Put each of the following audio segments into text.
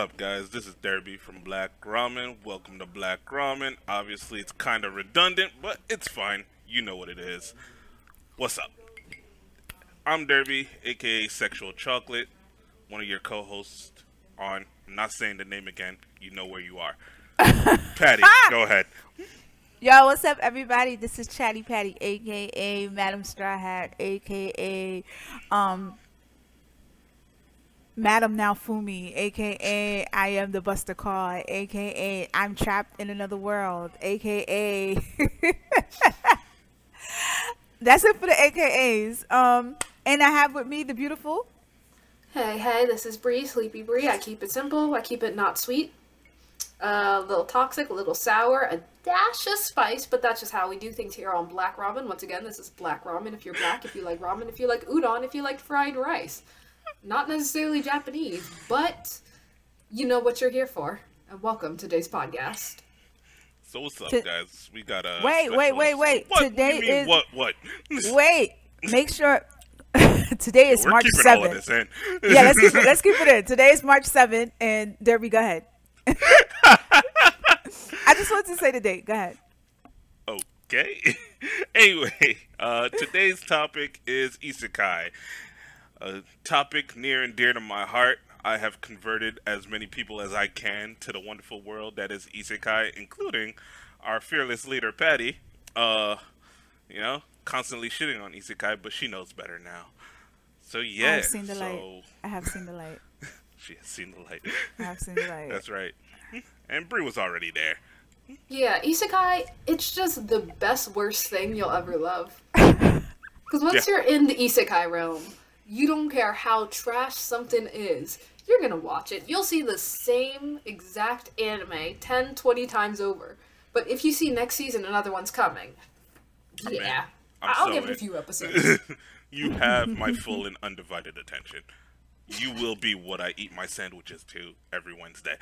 up, guys? This is Derby from Black Ramen. Welcome to Black Ramen. Obviously, it's kind of redundant, but it's fine. You know what it is. What's up? I'm Derby, aka Sexual Chocolate, one of your co-hosts on. I'm not saying the name again. You know where you are. Patty, go ahead. Yo, what's up, everybody? This is Chatty Patty, aka Madam Straw Hat, aka Madam Naofumi, aka I am the Buster Call, aka I'm trapped in another world, aka that's it for the AKAs. And I have with me the beautiful. Hey, this is Bree, Sleepy Bree. I keep it simple. I keep it not sweet. A little toxic, a little sour, a dash of spice, but that's just how we do things here on Black Ramen. Once again, this is Black Ramen. If you're black, if you like ramen, if you like udon, if you like fried rice. Not necessarily Japanese, but you know what you're here for. And welcome to today's podcast. So what's up, guys? We got a wait. What? Today is what? Wait, make sure. Today is We're March keeping 7th. all of this in. Yeah, let's keep it in. Today is March 7th, and Derby, go ahead. I just wanted to say the date. Go ahead. Okay. Anyway, today's topic is Isekai. A topic near and dear to my heart. I have converted as many people as I can to the wonderful world that is Isekai, including our fearless leader, Patty. Constantly shitting on Isekai, but she knows better now. So yeah. I have seen the light. I have seen the light. She has seen the light. I have seen the light. That's right. And Brie was already there. Yeah, Isekai, it's just the best, worst thing you'll ever love. Because once you're in the Isekai realm, you don't care how trash something is. You're gonna watch it. You'll see the same exact anime 10, 20 times over. But if you see next season another one's coming, yeah. I'll give it a few episodes. You have my full and undivided attention. You will be what I eat my sandwiches to every Wednesday.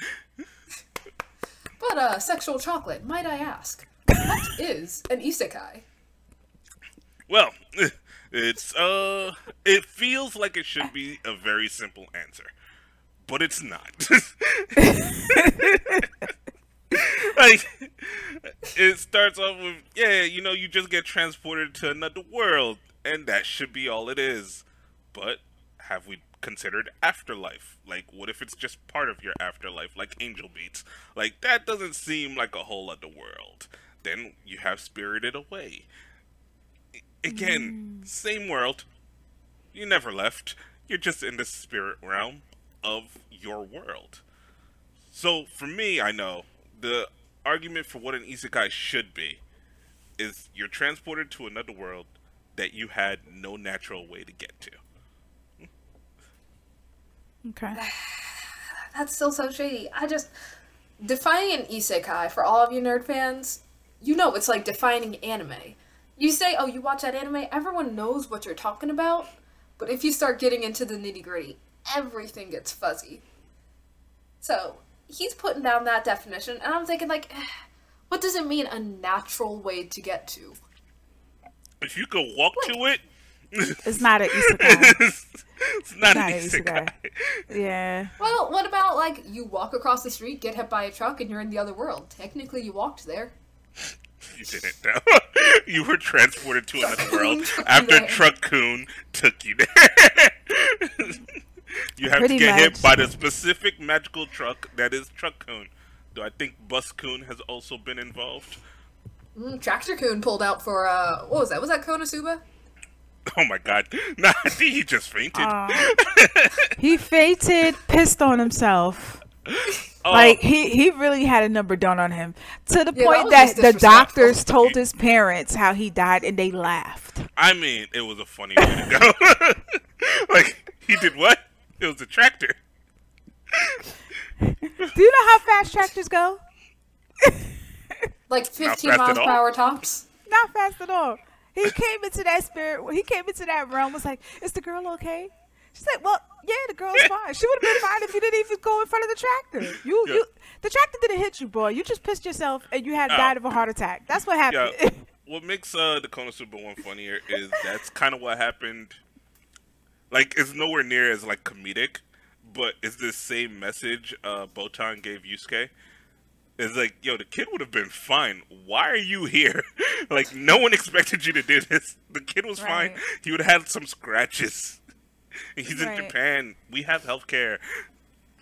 But, Sexual Chocolate, might I ask, what is an Isekai? Well, it feels like it should be a very simple answer, but it's not. Like, it starts off with, you just get transported to another world, and that should be all it is. But have we considered afterlife? Like, what if it's just part of your afterlife, like Angel Beats? Like, that doesn't seem like a whole other world. Then you have Spirited Away. Again, same world. You never left. You're just in the spirit realm of your world. So, for me, I know, the argument for what an isekai should be is you're transported to another world that you had no natural way to get to. Okay. That's still so shady. Defining an isekai, for all of you nerd fans, it's like defining anime. You say, oh, you watch that anime, everyone knows what you're talking about, but if you start getting into the nitty-gritty, everything gets fuzzy. So, he's putting down that definition, and I'm thinking, what does it mean, a natural way to get to? If you could walk to it... It's not an isekai. It's not an isekai. Yeah. Well, what about, you walk across the street, get hit by a truck, and you're in the other world? Technically, you walked there. You didn't know. You were transported to another world after Truck-kun took you there. You have to get hit by the specific magical truck that is Truck-kun. Do I think Bus-kun has also been involved? Tractor-kun pulled out for, what was that? Was that Konosuba? Oh my god. Nah, I think he just fainted. He fainted, pissed on himself. He really had a number done on him. To the point that the doctors told his parents how he died and they laughed. I mean, it was a funny way to go. He did what? It was a tractor. Do you know how fast tractors go? 15 miles per hour tops? Not fast at all. He came into that spirit. He came into that realm. Was like, "Is the girl okay?" She said, "Well, yeah, the girl's fine. She would have been fine if you didn't even go in front of the tractor. The tractor didn't hit you, boy. You just pissed yourself and you had died of a heart attack. That's what happened." Yeah. What makes the Konosuba one funnier is that's kind of what happened. It's nowhere near as comedic, but it's the same message Botan gave Yusuke. It's like, yo, the kid would have been fine. Why are you here? Like, no one expected you to do this. The kid was fine. He would have had some scratches. He's in Japan. We have healthcare.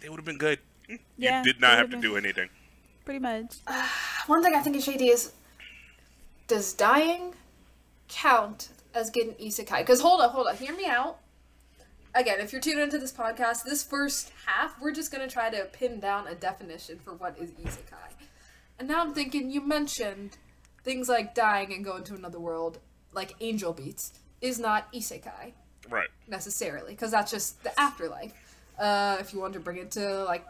They would have been good. You did not have to do anything. Pretty much. One thing I think is shady is, does dying count as getting isekai? Because hold up, hear me out. Again, if you're tuning into this podcast, this first half, we're just going to try to pin down a definition for what is isekai. And now I'm thinking, you mentioned things like dying and going to another world, like angel beats, is not isekai. Right. Necessarily, because that's just the afterlife. If you want to bring it to, like,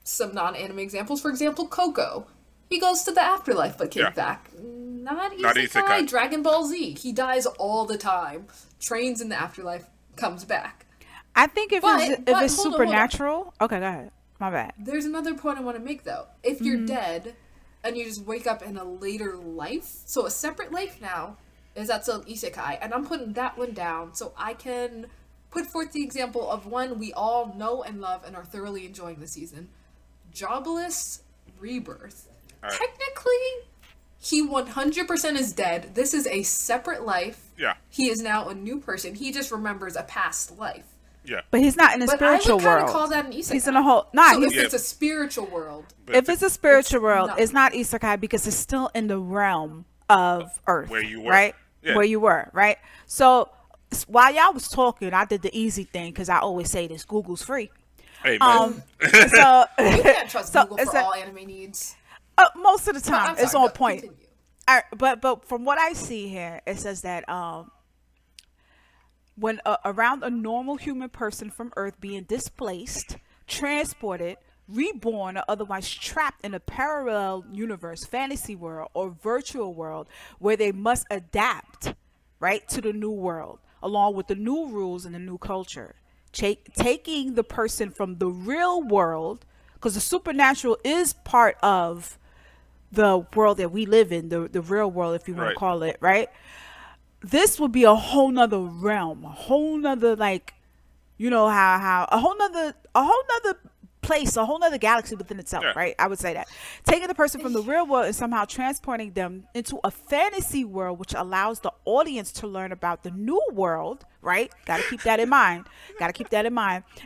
some non-anime examples, for example, Coco. He goes to the afterlife but came back. Not isekai. Dragon Ball Z. He dies all the time. Trains in the afterlife, comes back. I think if it's supernatural... Okay, go ahead. My bad. There's another point I want to make, though. If you're dead and you just wake up in a later life, so a separate life now, is that still an isekai? And I'm putting that one down so I can put forth the example of one we all know and love and are thoroughly enjoying this season. Jobless Rebirth. Right. Technically, he 100% is dead. This is a separate life. Yeah. He is now a new person. He just remembers a past life. Yeah. But he's not in a spiritual world. I would kind of call that an isekai. He's in a whole... if it's a spiritual world... If it's a spiritual world, it's not isekai because it's still in the realm of Earth. Where you were. Right? Yeah. Where you were, right? So, while y'all was talking, I did the easy thing because I always say this, Google's free. Hey, man. So... You can't trust Google for all anime needs. Most of the time, it's on point. But from what I see here, it says that... when around a normal human person from Earth being displaced, transported, reborn, or otherwise trapped in a parallel universe, fantasy world, or virtual world where they must adapt, right, to the new world, along with the new rules and the new culture. Taking the person from the real world, because the supernatural is part of the world that we live in, the real world, if you want to call it, right? This would be a whole nother realm, a whole nother, like, you know, how a whole nother place, a whole nother galaxy within itself, right? I would say that. Taking the person from the real world and somehow transporting them into a fantasy world, which allows the audience to learn about the new world, right? Got to keep that in mind.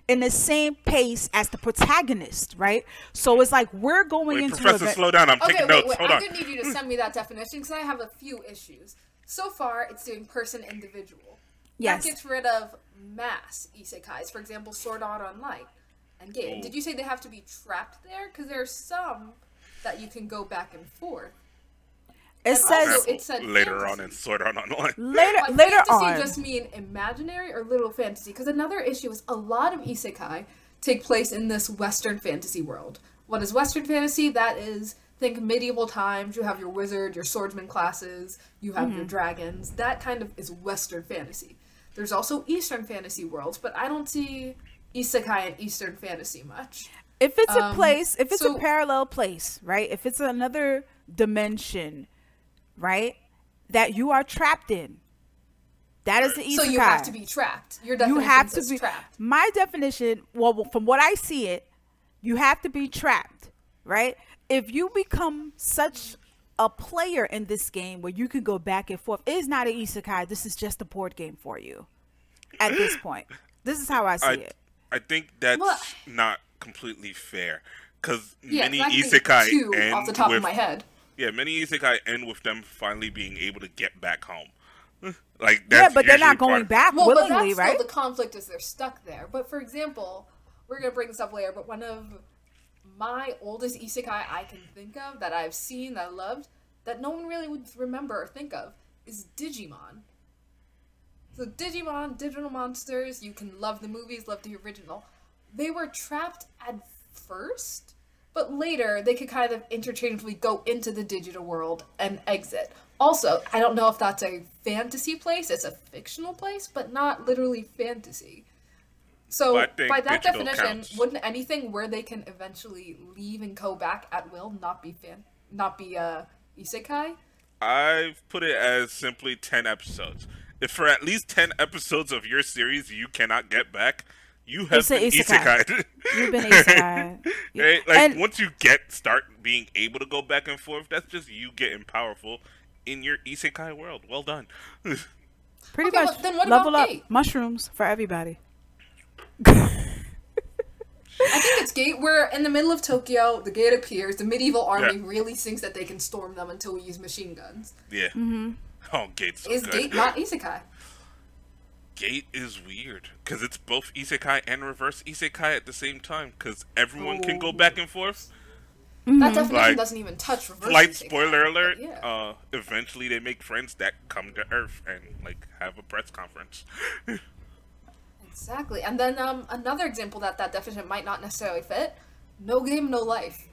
In the same pace as the protagonist, right? So it's like we're going into... Professor, slow down. I'm taking notes. Hold on. I'm going to need you to send me that definition because I have a few issues. So far, it's doing person individual. Yes. That gets rid of mass isekais. For example, Sword Art Online and Game. Did you say they have to be trapped there? Because there are some that you can go back and forth. It says later on in Sword Art Online. Later fantasy on. Just mean imaginary or literal fantasy? Because another issue is a lot of isekai take place in this Western fantasy world. What is Western fantasy? That is... Think medieval times, you have your wizard, your swordsman classes, you have your dragons. That kind of is Western fantasy. There's also Eastern fantasy worlds, but I don't see isekai in Eastern fantasy much. If it's a place, if it's a parallel place, right? If it's another dimension, right? That you are trapped in. That is the isekai. So you have to be trapped. Your definition is trapped. My definition, well, from what I see it, you have to be trapped, right? If you become such a player in this game where you can go back and forth, it is not an isekai. This is just a board game for you at this point. This is how I see it. I think that's not completely fair because many isekai end off the top of my head. Yeah, many isekai end with them finally being able to get back home. Like but they're not going back willingly, but that's right? Still the conflict is they're stuck there. But for example, we're gonna bring this up later. But one of my oldest isekai I can think of that I've seen, that I loved, that no one really would remember or think of, is Digimon. So Digimon, digital monsters, you can love the movies, love the original. They were trapped at first, but later they could kind of interchangeably go into the digital world and exit. Also, I don't know if that's a fantasy place, it's a fictional place, but not literally fantasy. So, by that definition, counts. Wouldn't anything where they can eventually leave and go back at will not be isekai? I've put it as simply 10 episodes. If for at least 10 episodes of your series you cannot get back, You have It's an been isekai. isekai. You've been isekai. Right? Like, And once you start being able to go back and forth, that's just you getting powerful in your isekai world. Well done. pretty Okay, much well, then what level about up. Gate? Mushrooms for everybody. I think it's Gate where in the middle of Tokyo, the gate appears, the medieval army Yeah. really thinks that they can storm them until we use machine guns. Yeah. Oh, Gate's so Is good. Gate not isekai? Gate is weird because it's both isekai and reverse isekai at the same time because everyone can go back and forth. That definition Like, doesn't even touch reverse Slight isekai, spoiler but alert. yeah. Eventually they make friends that come to Earth and have a press conference. Exactly. And then another example that definition might not necessarily fit, no game, no life.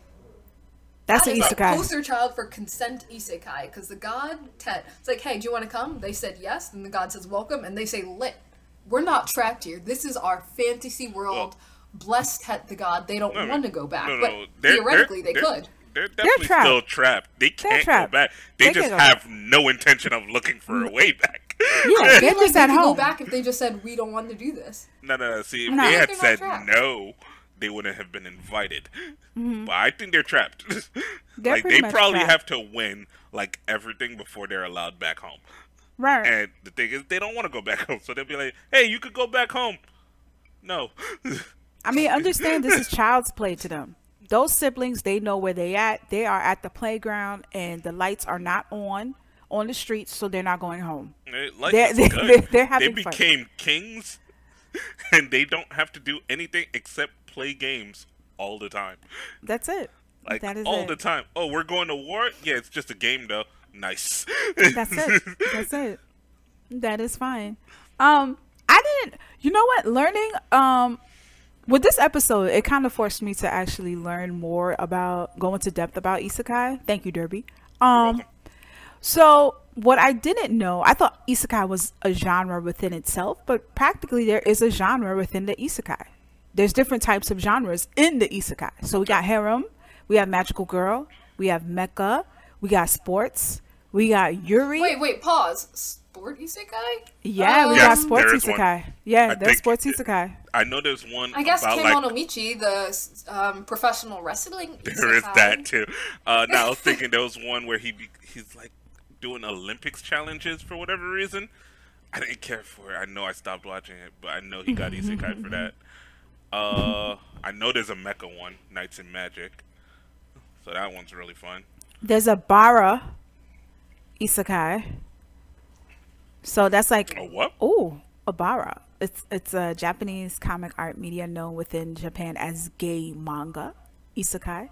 That's That an is the isekai. poster child for consent isekai, because the god Tet, it's like, hey, do you want to come? They said yes, and the god says welcome, and they say lit. We're not trapped here. This is our fantasy world. Well, Bless Tet the god. They don't want to go back, No, but they're- theoretically they they're- could. They're definitely trapped. still trapped. They can't trapped. go back. They They just can't go have no intention of looking for a way back. Yeah, I they're feel like just they at could go home. back if they just said we don't want to do this. No. See, if No. they had They're not said trapped. no, they wouldn't have been invited. But I think they're trapped. They're Like, pretty they much probably trapped. have to win everything before they're allowed back home. Right. And the thing is, they don't want to go back home, so they'll be like, "Hey, you could go back home." No. I mean, understand this is child's play to them. Those siblings, they know where they at. They are at the playground, and the lights are not on the streets, so they're not going home. Life They're- is they- good. they're They having fun. became kings, and they don't have to do anything except play games all the time. That's it. Like, That is all it. the time. Oh, we're going to war? Yeah, it's just a game, though. Nice. That's it. That's it. That is fine. I didn't. You know what? Learning. With this episode, it kind of forced me to actually learn more about, go into depth about isekai. Thank you, Derby. welcome. So what I didn't know, I thought isekai was a genre within itself, but practically there is a genre within the isekai. There's different types of genres in the isekai. So we got harem, we have magical girl, we have mecha, we got sports, we got yuri. Wait, pause. Sport isekai? Yeah, we Yes, got sports there is one. isekai. Yeah, I there's think sports isekai. I know there's one I guess about, Kemonomichi, the professional wrestling there is isekai. that, too. Now, I was thinking there was one where he's, doing Olympics challenges for whatever reason. I didn't care for it. I know I stopped watching it, but I know he got isekai for that. I know there's a mecha one, Knights in Magic. So that one's really fun. There's a bara isekai. So that's like, A what? oh, a bara. It's a Japanese comic art media known within Japan as gay manga isekai.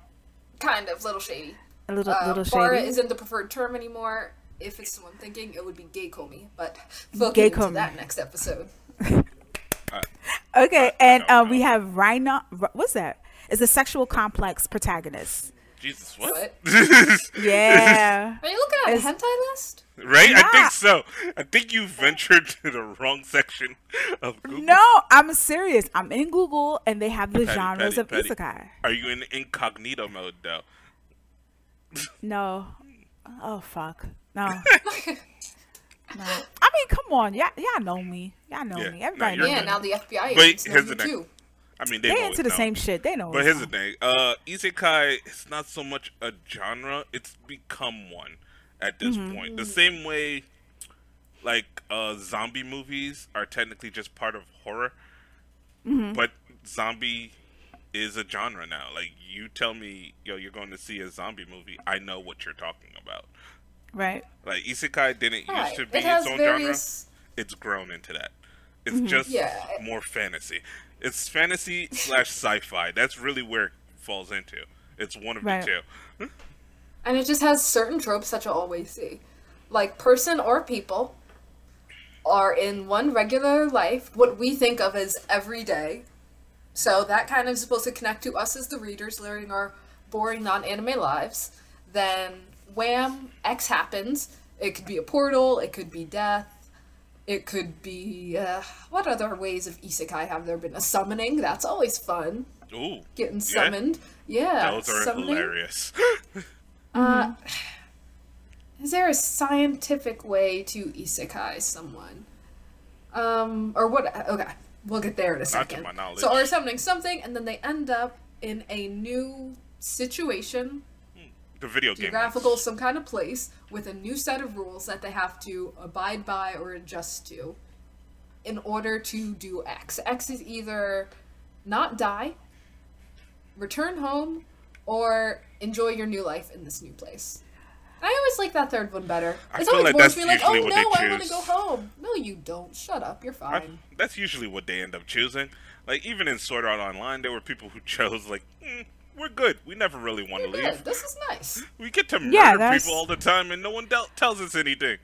Kind of, little shady. A little Bara shady. isn't the preferred term anymore. If it's the one thinking, it would be geikomi, but we'll get into Geikomi. that next episode. Okay, and don't know. we have Rhino. What's that? It's a sexual complex protagonist. Jesus, what? What? Yeah. Are you looking at It's- a hentai list? Right? I Nah. think so. I think you ventured to the wrong section of Google. No, I'm serious. I'm in Google, and they have the genres of Patty. isekai. Are you in incognito mode, though? No. Oh fuck. No. No. I mean, come on. Y'all know me. Y'all know Yeah. me. No, Everybody you're knows Yeah, me. now the FBI But agents know here's you the thing. too. I mean, They know into it the now. same shit. They know. But what's here's the up. thing. Isekai, it's not so much a genre. It's become one at this point. The same way, zombie movies are technically just part of horror. But zombie is a genre now. Like, you tell me, you're going to see a zombie movie, I know what you're talking about. Right. Like, Isekai didn't Right. used to be It has its own various. genre. It's grown into that. It's just Yeah. more fantasy. It's fantasy / sci-fi. That's really where it falls into. It's one of Right. the two. And it just has certain tropes that you'll always see. Like, person or people are in one regular life, what we think of as everyday. So that kind of is supposed to connect to us as the readers living our boring non-anime lives. Then, wham, X happens. It could be a portal, it could be death, it could be, what other ways of isekai have there been? A summoning, that's always fun. Ooh. Getting Yeah. summoned. Yeah, Those are summoning. hilarious. Is there a scientific way to isekai someone? Or what? Okay. We'll get there in a Not to second. my knowledge. So are summoning something, and then they end up in a new situation, The video game. geographical, some kind of place, with a new set of rules that they have to abide by or adjust to in order to do X. X is either not die, return home, or enjoy your new life in this new place. I always like that third one better. I It's feel always like bored that's to be like, usually oh what no, they I want to choose. go home. No, you don't. Shut up. You're fine. That's usually what they end up choosing. Like, even in Sword Art Online, there were people who chose, like, we're good. We never really want to You're leave. good. This is nice. We get to Yeah, murder people all the time, and no one tells us anything.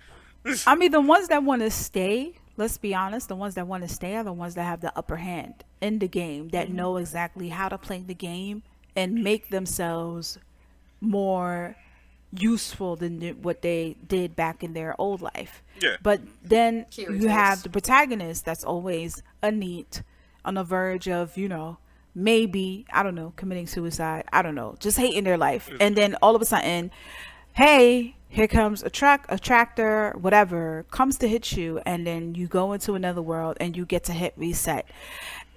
I mean, the ones that want to stay, let's be honest, the ones that want to stay are the ones that have the upper hand in the game, that know exactly how to play the game and make themselves more useful than what they did back in their old life. Yeah. But then Curious. you have the protagonist that's always a neat, on the verge of, maybe, I don't know, committing suicide. I don't know, just hating their life. And then all of a sudden, hey, here comes a truck, a tractor, whatever, comes to hit you, and then you go into another world and you get to hit reset.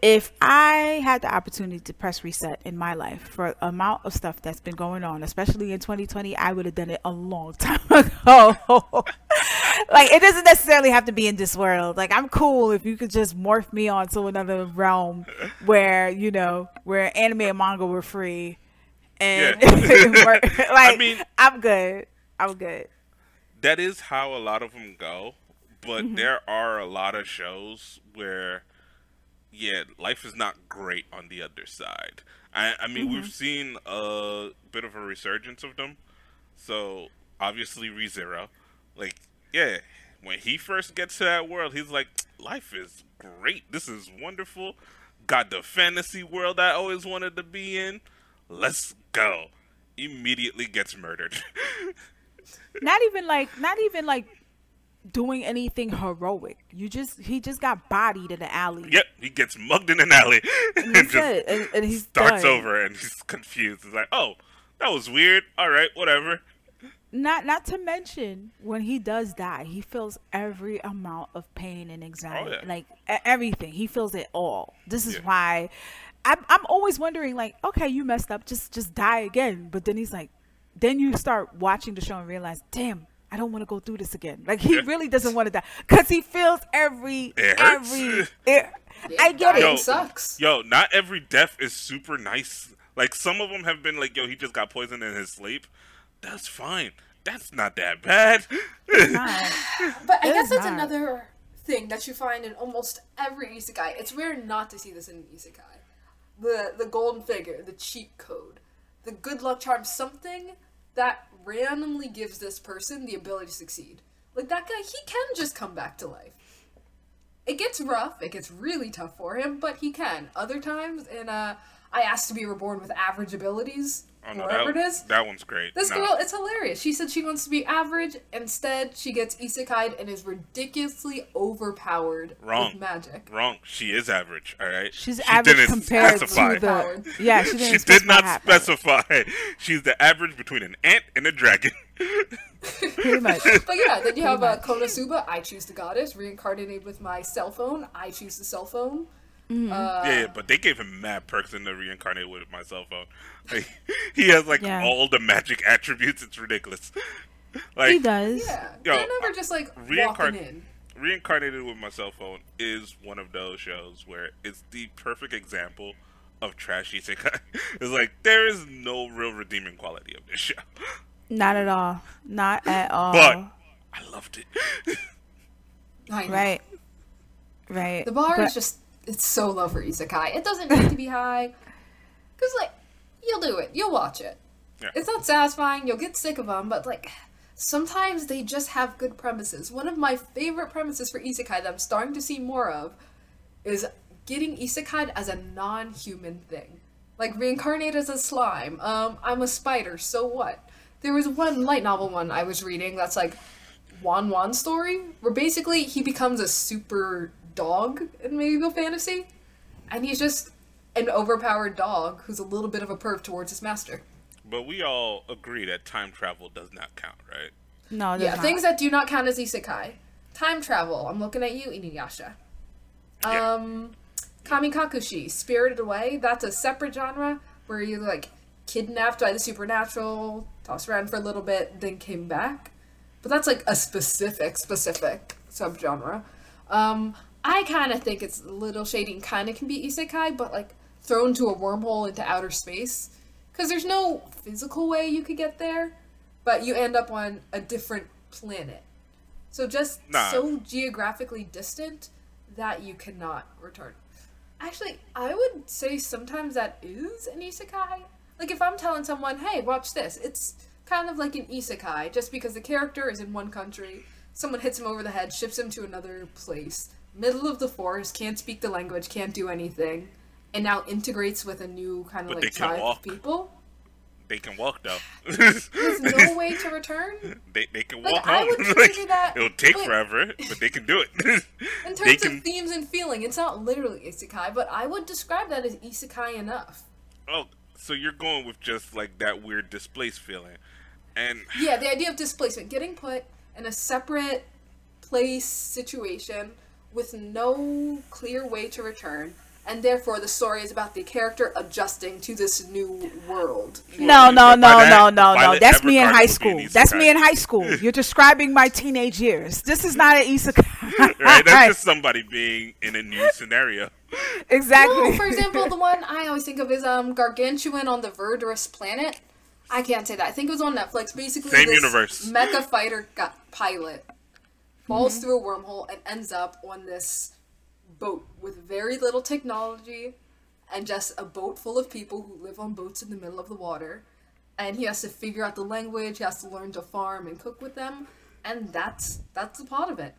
If I had the opportunity to press reset in my life for the amount of stuff that's been going on, especially in 2020, I would have done it a long time ago. Like, it doesn't necessarily have to be in this world. Like, I'm cool if you could just morph me onto another realm where, where anime and manga were free. And I mean, I'm good. I'm good. that is how a lot of them go, but there are a lot of shows where, yeah, life is not great on the other side. I mean, we've seen a bit of a resurgence of them. So, obviously, ReZero. Like, yeah, when he first gets to that world, he's like, life is great. This is wonderful. Got the fantasy world I always wanted to be in. Let's go. Immediately gets murdered. Not even like doing anything heroic. He just got bodied in the alley. Yep, he gets mugged in an alley. And and that's it. And he starts done. over and he's confused. He's like, oh, that was weird. Alright, whatever. Not to mention, when he does die, he feels every amount of pain and anxiety. Oh, yeah. Like everything. He feels it all. This is Yeah. why I'm always wondering, like, okay, you messed up, just die again. But then he's like, then you start watching the show and realize, damn, I don't want to go through this again. Like, he really doesn't want to die because he feels It hurts. I get Dying it. sucks. Yo, not every death is super nice. Like, some of them have been like, yo, he just got poisoned in his sleep. That's fine. That's not that bad. Not. But I It guess is that's not. another thing that you find in almost every isekai. It's rare not to see this in an isekai. The golden figure, the cheat code, the good luck charm, something that randomly gives this person the ability to succeed. Like, that guy, he can just come back to life. It gets rough, it gets really tough for him, but he can. Other times, in I Asked to Be Reborn with Average Abilities, Oh, no, whatever it is. That one's great. This Nah. girl, it's hilarious. She said she wants to be average. Instead, she gets isekai'd and is ridiculously overpowered Wrong. with magic. Wrong. She is average, alright? She's She average didn't compared specify. to the. Yeah, she didn't She did specify not how- specify. She's the average between an ant and a dragon. Pretty much. But yeah, then you have Konosuba. I choose the goddess. Reincarnated with my cell phone. I choose the cell phone. Yeah, but they gave him mad perks in the reincarnated with my cell phone. Like, he has like Yeah. all the magic attributes. It's ridiculous. Like, He does. Yeah, Yo, they're never just like reincarn- walking in. Reincarnated with my cell phone is one of those shows where it's the perfect example of trash isekai. It's like there is no real redeeming quality of this show, Not at all. Not at all. but I loved it. I know. Right. Right. The bar But- is just, it's so low for isekai. It doesn't need to be high. Because, like, you'll do it. You'll watch it. Yeah. It's not satisfying. You'll get sick of them, but, like, sometimes they just have good premises. One of my favorite premises for isekai that I'm starting to see more of is getting isekai as a non-human thing. Like, reincarnated as a slime. I'm a spider, so what? There was one light novel one I was reading that's, like, Wan story, where basically he becomes a super dog in medieval fantasy, and he's just an overpowered dog who's a little bit of a perv towards his master. But we all agree that time travel does not count, right? No, Yeah, things that do not count as isekai. Time travel. I'm looking at you, Inuyasha. Yeah. Kamikakushi, Spirited Away, that's a separate genre where you're like kidnapped by the supernatural, tossed around for a little bit, then came back. But that's like a specific subgenre. I kind of think it's a little shady and kind of can be isekai, but like thrown to a wormhole into outer space. Because there's no physical way you could get there, but you end up on a different planet. So just so geographically distant that you cannot return. Actually, I would say sometimes that is an isekai. Like if I'm telling someone, hey, watch this, it's kind of like an isekai, just because the character is in one country, someone hits him over the head, ships him to another place, middle of the forest, can't speak the language, can't do anything, and now integrates with a new kind of like tribe of people. They can walk though. There's no way to return. They can walk home. I would consider that, it'll take forever, but they can do it. In terms of themes and feeling, it's not literally isekai, but I would describe that as isekai enough. Oh, so you're going with just like that weird displaced feeling, and yeah, the idea of displacement, getting put in a separate place situation with no clear way to return. And therefore, the story is about the character adjusting to this new world. No. That's me in high school. That's me in high school. You're describing my teenage years. This is not an isekai. Right? That's just somebody being in a new scenario. Exactly. No, for example, the one I always think of is Gargantuan on the Verdurous Planet. I can't say that. I think it was on Netflix. Basically, same this universe. Mecha fighter pilot falls through a wormhole and ends up on this boat with very little technology and just a boat full of people who live on boats in the middle of the water, and he has to figure out the language, he has to learn to farm and cook with them, and that's the plot of it.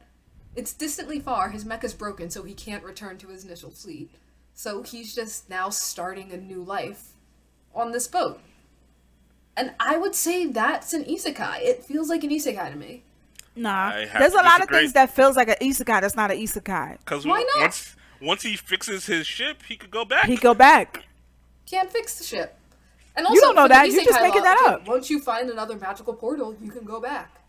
It's distantly far, his mecha's broken, so he can't return to his initial fleet, so he's just now starting a new life on this boat. And I would say that's an isekai. It feels like an isekai to me. Nah, there's a lot of things that feels like an isekai that's not an isekai. Because why not? Once he fixes his ship, he could go back. He go back. Can't fix the ship. And also, you don't know that. You're just making that up. Once you find another magical portal, you can go back.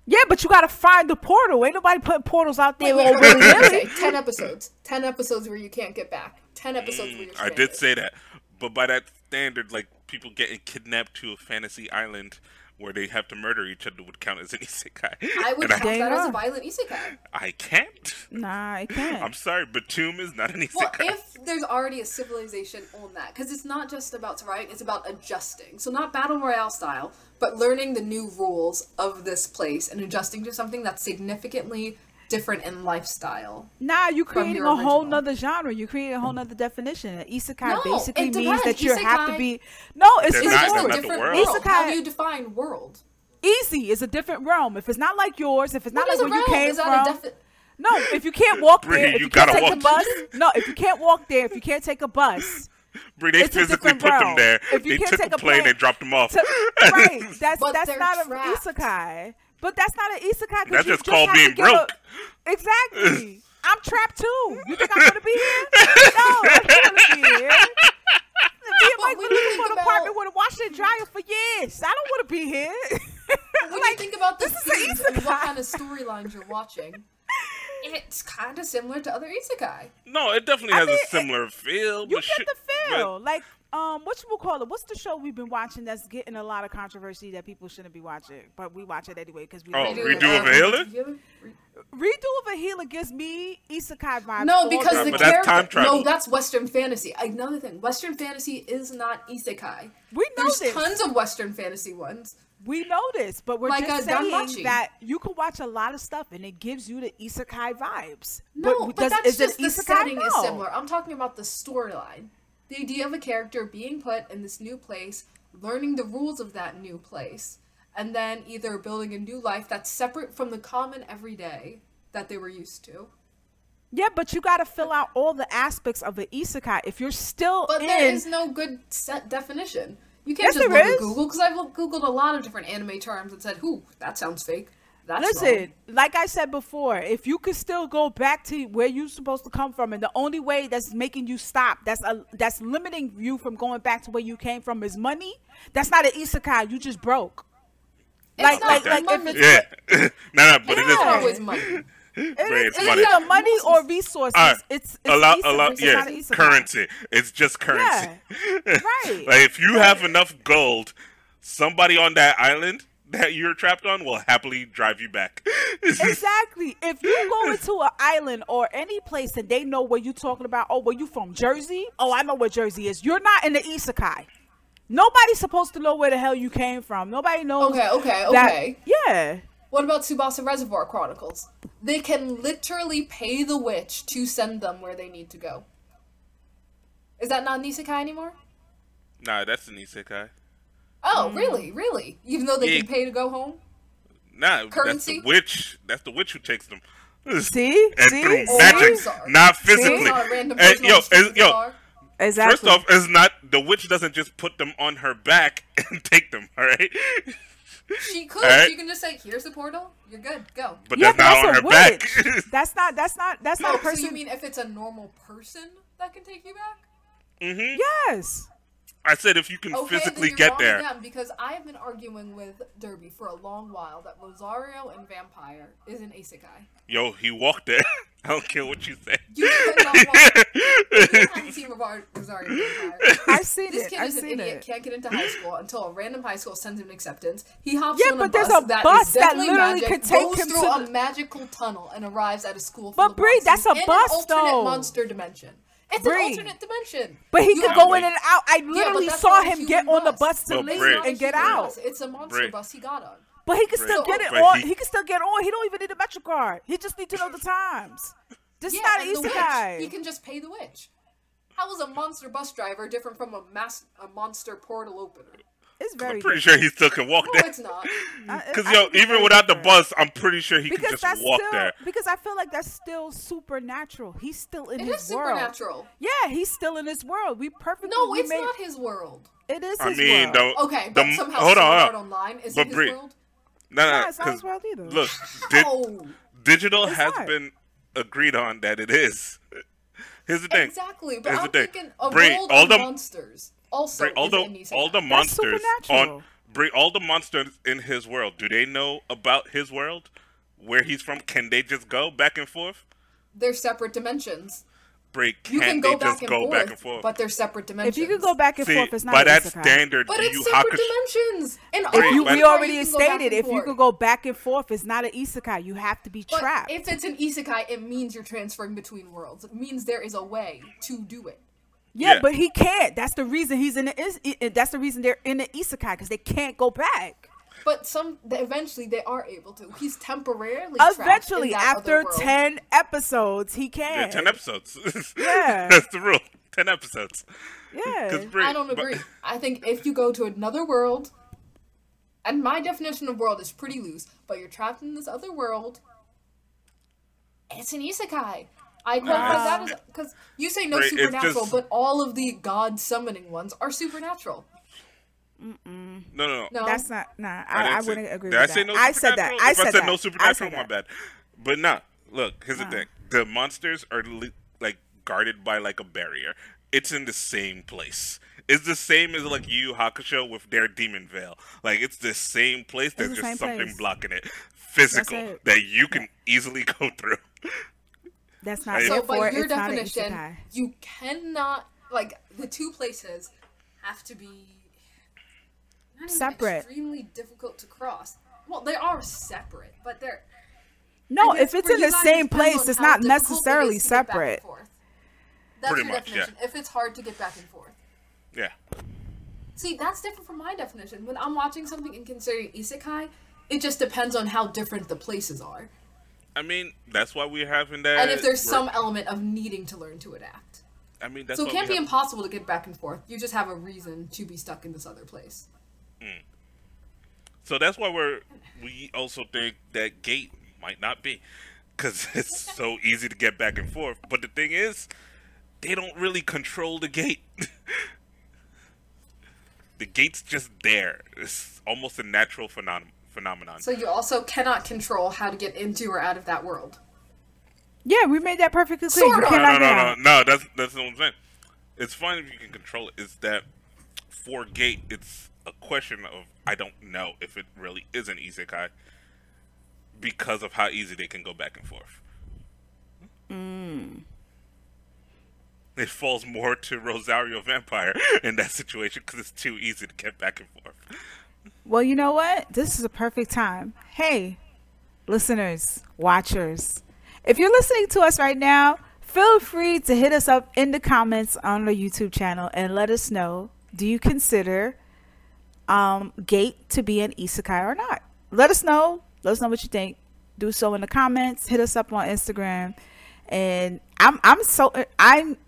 Yeah, but you gotta find the portal. Ain't nobody putting portals out there. Okay, 10 episodes. 10 episodes where you can't get back. 10 episodes where you're stranded. I did say that. But by that standard, like, people getting kidnapped to a fantasy island where they have to murder each other would count as an isekai. I would count that as a violent isekai. I can't. Nah, I can't. I'm sorry, but Tomb is not an isekai. Well, if there's already a civilization on that, because it's not just about surviving, it's about adjusting. So not battle royale style, but learning the new rules of this place and adjusting to something that's significantly different in lifestyle. Nah, you creating a whole nother genre. You creating a whole nother definition. Isekai basically means that you have to be. No, it's a different world. How do you define world? Easy is a different realm. If it's not like yours, if it's not like where you came from. No, if you can't walk there, if you can't take a bus. No, if you can't walk there, if you can't take a bus. Brie, they physically put them there. If you they took a plane and dropped them off. Right, that's not an isekai. But that's not an isekai. That's just called being broke. Exactly. I'm trapped too. You think I'm gonna be here? No, I'm gonna be here. Me and Mike been looking for an apartment with a washer and dryer for years. I don't want to be here. When you think about this and what kind of storylines you're watching, it's kind of similar to other isekai. No, it definitely has a similar feel. You get the feel. Like, what you will call it? What's the show we've been watching that's getting a lot of controversy that people shouldn't be watching, but we watch it anyway because we. Redo of a Healer. Redo of a Healer gives me isekai vibes. No, because the character. No, that's Western fantasy. Another thing, Western fantasy is not isekai. We know There's this. tons of Western fantasy ones. We know this, but we're just saying that you can watch a lot of stuff and it gives you the isekai vibes. No, but that's just the setting is similar. I'm talking about the storyline. The idea of a character being put in this new place, learning the rules of that new place, and then either building a new life that's separate from the common everyday that they were used to. Yeah, but you got to fill out all the aspects of an isekai. If you're still there is no good set definition. You can't just look at Google, because I've Googled a lot of different anime terms and said, "Ooh, that sounds fake." Listen, like I said before, if you could still go back to where you're supposed to come from, and the only way that's making you stop, that's limiting you from going back to where you came from is money, that's not an isekai. You just broke. It's not but it is always money. It's money. either money or resources. It's a isekai, lot, it's yeah, not isekai. currency. It's just currency. Yeah, right. Like if you have enough gold, somebody on that island that you're trapped on will happily drive you back. Exactly. If you go into an island or any place and they know where you're talking about, oh, where you from, Jersey? Oh, I know where Jersey is. You're not in the isekai. Nobody's supposed to know where the hell you came from. Nobody knows. Okay. Yeah. What about Tsubasa Reservoir Chronicles? They can literally pay the witch to send them where they need to go. Is that not an isekai anymore? Nah, that's an isekai. Oh, really? Even though they can pay to go home? Nah, Currency? that's the witch. That's the witch who takes them. See? And See? through See? magic, Sorry. not It's physically. not a random And, person on the street with a car. Exactly. First off, it's not the witch doesn't just put them on her back and take them. All right. She could. Right. She can just say, "Here's the portal. You're good. Go." But Yeah, that's not on her a back. witch. That's not a So person. you mean if it's a normal person that can take you back? Mm-hmm. Yes. I said if you can Okay, physically then you're get wrong there. again, because I have been arguing with Derby for a long while that Rosario and Vampire is an isekai. Yo, he walked there. I don't care what you say. You cannot watch. You haven't seen Rosario and Vampire. I've seen This it. kid I've is an seen idiot, it. can't get into high school until a random high school sends him an acceptance. He hops Yeah, on a but bus there's a that bus is that definitely literally magic, could take goes him through to a the- magical tunnel and arrives at a school full But of Bree, that's monsters a in bus, an alternate though. monster dimension. It's Bree. an alternate dimension. But he You could have go to- in and out. I but literally that's saw not a him get human on the bus to But leave Bree, and get It's not a out. human bus. It's a monster Bree. bus he got on. But he can still Bree. get it But on. he- He can still get on. He don't even need a Metro card. He just need to know the times. This is Yeah, not and an the witch. He isekai. can just pay the witch. How is a monster bus driver different from a monster portal opener? It's very. I'm pretty sure he still can walk No, there. it's not. Because I yo, think it's even very without the different. bus, I'm pretty sure he can Because just that's walk still there. because I feel like that's still supernatural. He's still in It his is world. supernatural. Yeah, he's still in his world. We perfectly. No, we it's made, not his world. It is I his mean, world. Okay, but somehow hold Sword on, Art hold on. Online is But in his Bree, world. No, Yeah, it's not his because world either. look, Oh, digital It's has not. been agreed on that it is. Here's the thing. exactly. But Here's I'm the thing. thinking a Bree, world all of the- monsters also Bring all is the an isekai. all the That's monsters supernatural. on. Bring all the monsters in his world. Do they know about his world? Where he's from? Can they just go back and forth? They're separate dimensions. Break. You Can can they go back just and go forth, back and forth? but they're separate dimensions. If you could go back and See, forth, it's not by an that isekai. standard, But do it's you separate Hakush- dimensions. In Bree, all We let- Isekai, already you can go back stated and if you forth. could go back and forth, it's not an isekai. You have to be But trapped. if it's an isekai, it means you're transferring between worlds. It means there is a way to do it. Yeah, Yeah. but he can't. That's the reason he's in the. That's the reason they're in the isekai because they can't go back. But eventually they are able to. He's temporarily trapped Eventually, in that after other world. 10 episodes, he can. Yeah, 10 episodes. Yeah. That's the rule. 10 episodes. Yeah. 'Cause Bree, I don't but- agree. I think if you go to another world, and my definition of world is pretty loose, but you're trapped in this other world, it's an isekai. I qualify that as because you say no Bree, it's supernatural, just- but all of the god summoning ones are supernatural. No. No, That's not. Nah, I I didn't say- wouldn't agree did with I say that. no I said that. supernatural? I If said I said that. no I supernatural, said my that. bad. But nah, look, here's the thing. The monsters are like guarded by like a barrier. It's in the same place. It's the same as like Yu Yu Hakusho with their demon veil. Like it's the same place. There's the just same something place. blocking it, physical it. that you can easily go through. That's not. So, So Therefore, by your it's not an definition, isekai. you cannot like the two places have to be not even Separate. extremely difficult to cross. Well, they are separate, but they're No, I guess if it's for in you the guys, same it depends place, on it's how not difficult it necessarily is to get back and separate. forth. That's Pretty your much, definition. If it's hard to get back and forth. Yeah. See, that's different from my definition. When I'm watching something and considering isekai, it just depends on how different the places are. I mean, that's why we're having that. And if there's some element of needing to learn to adapt. I mean, that's So it why can't we be have- impossible to get back and forth. You just have a reason to be stuck in this other place. So that's why we also think that gate might not be, because it's so easy to get back and forth. But the thing is, they don't really control the gate. The gate's just there. It's almost a natural phenomenon. So you also cannot control how to get into or out of that world. Yeah, we made that perfectly clear. Sort You of. cannot get out. No. That's what I'm saying. It's fine if you can control it. It's that for gate, it's a question of I don't know if it really is an isekai because of how easy they can go back and forth. It falls more to Rosario Vampire in that situation because it's too easy to get back and forth. Well, you know what? This is a perfect time. Hey, listeners, watchers, if you're listening to us right now, feel free to hit us up in the comments on the YouTube channel and let us know, do you consider Gate to be an isekai or not? Let us know. Let us know what you think. Do so in the comments. Hit us up on Instagram. And I'm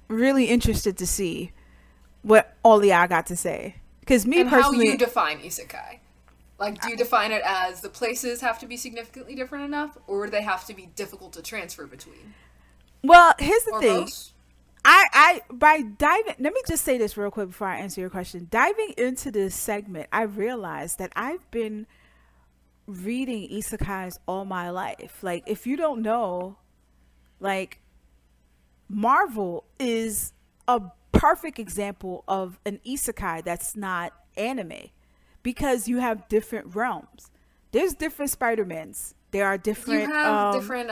really interested to see what all of y'all got to say. Because me personally, how you define isekai? Like, do you define it as the places have to be significantly different enough, or do they have to be difficult to transfer between? Well, here's the thing. Both? By diving, let me just say this real quick before I answer your question. Diving into this segment, I realized that I've been reading isekais all my life. Like, if you don't know, like, Marvel is a perfect example of an isekai that's not anime, because you have different realms. There's different Spider-Mans. There are different. You have different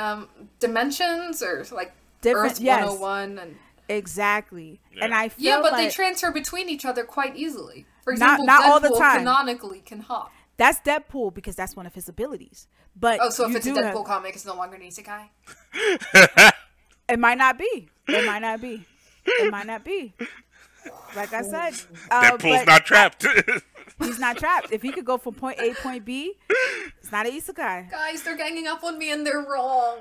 dimensions, or like different, Earth yes. 101 and exactly. Yeah. And I feel but like they transfer between each other quite easily. For example, not Deadpool all the time. canonically can hop. That's Deadpool because that's one of his abilities. But So if you it's a do Deadpool comic, it's no longer an isekai? it might not be. It might not be. It might not be. Like I said, Deadpool's not trapped. He's not trapped. If he could go from point A to point B, it's not an isekai. Guys, they're ganging up on me and they're wrong.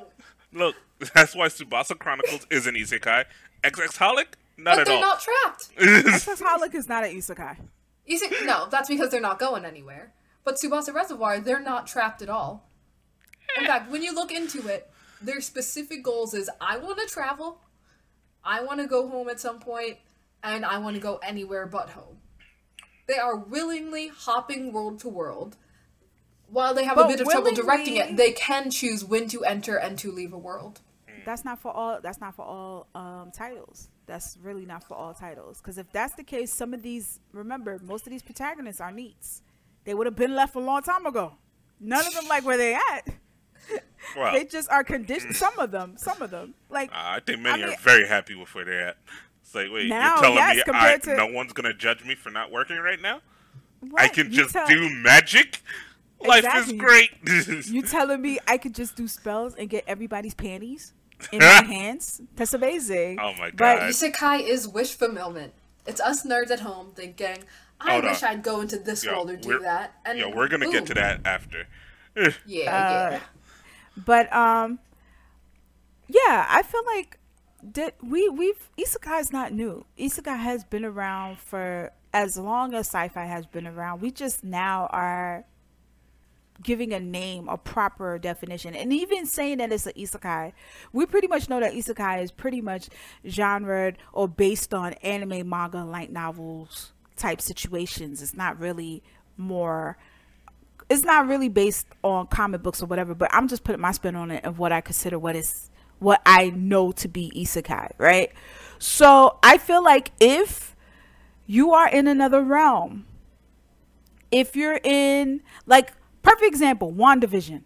Look, that's why Tsubasa Chronicles is an isekai. XX Holic, not But at they're all. not trapped. XX Holic is not an isekai. No, that's because they're not going anywhere. But Tsubasa Reservoir, they're not trapped at all. In fact, when you look into it, their specific goals is, I want to travel, I want to go home at some point, and I want to go anywhere but home. They are willingly hopping world to world. While they have a bit of trouble directing it, they can choose when to enter and to leave a world. That's not for all. That's not for all titles. That's really not for all titles. Because if that's the case, some of these, remember, most of these protagonists are neats. They would have been left a long time ago. None of them like where they at. Well, they just are conditioned. Some of them. Like I think many are very happy with where they're at. It's like, wait, now, you're telling yes, me no one's gonna judge me for not working right now? What? I can just do magic? Life is great. You telling me I could just do spells and get everybody's panties in my hands? That's amazing. Oh my But god. Isekai is wish fulfillment. It's us nerds at home thinking, I wish I'd go into this world or do that. And we're gonna boom. get to that after. Yeah. But yeah, I feel like isekai is not new. Isekai has been around for as long as sci-fi has been around. We just now are giving a name, a proper definition, and even saying that it's an isekai, we pretty much know that isekai is pretty much genred or based on anime, manga, light novels type situations. It's not really based on comic books or whatever, but I'm just putting my spin on it of what I consider what I know to be isekai, right? So I feel like if you are in another realm, if you're in, like, perfect example, WandaVision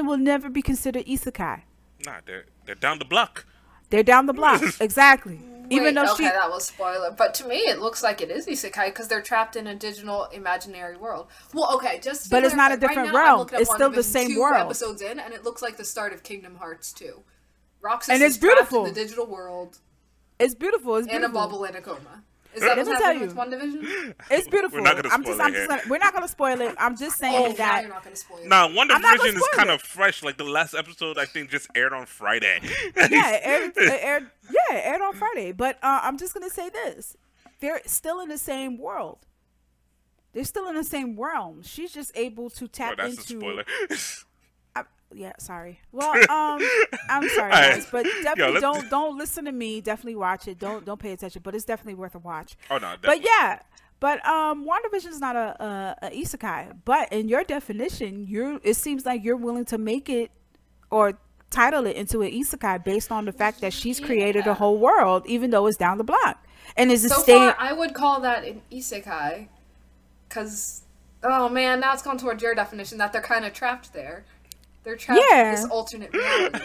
will never be considered isekai. Nah, they're down the block. They're down the block. Exactly. Wait, that was spoiler. But to me, it looks like it is isekai because they're trapped in a digital imaginary world. Well, okay, just but it's not a different realm. It's still the same world. Episodes in, and it looks like the start of Kingdom Hearts 2. Roxas and it's is trapped beautiful. in the digital world. It's beautiful. It's beautiful. In a bubble in a coma. Is that what's happening with WandaVision? It's beautiful. We're not gonna spoil it. We're not gonna spoil it. I'm just saying that. You're not gonna spoil it. Nah, WandaVision is kind of fresh. Like the last episode, I think just aired on Friday. It aired on Friday. But I'm just gonna say this: they're still in the same world. They're still in the same realm. She's just able to tap that's into. A spoiler. Yeah, sorry. Well, I'm sorry, guys, but definitely don't listen to me. Definitely watch it. Don't pay attention, but it's definitely worth a watch. Oh no, definitely. But WandaVision is not a isekai. But in your definition, it seems like you're willing to make it or title it into an isekai based on the fact that she's created a whole world, even though it's down the block. And is it so far, I would call that an isekai, because Oh man, now it's gone towards your definition that they're kind of trapped there. They're trapped in this alternate reality.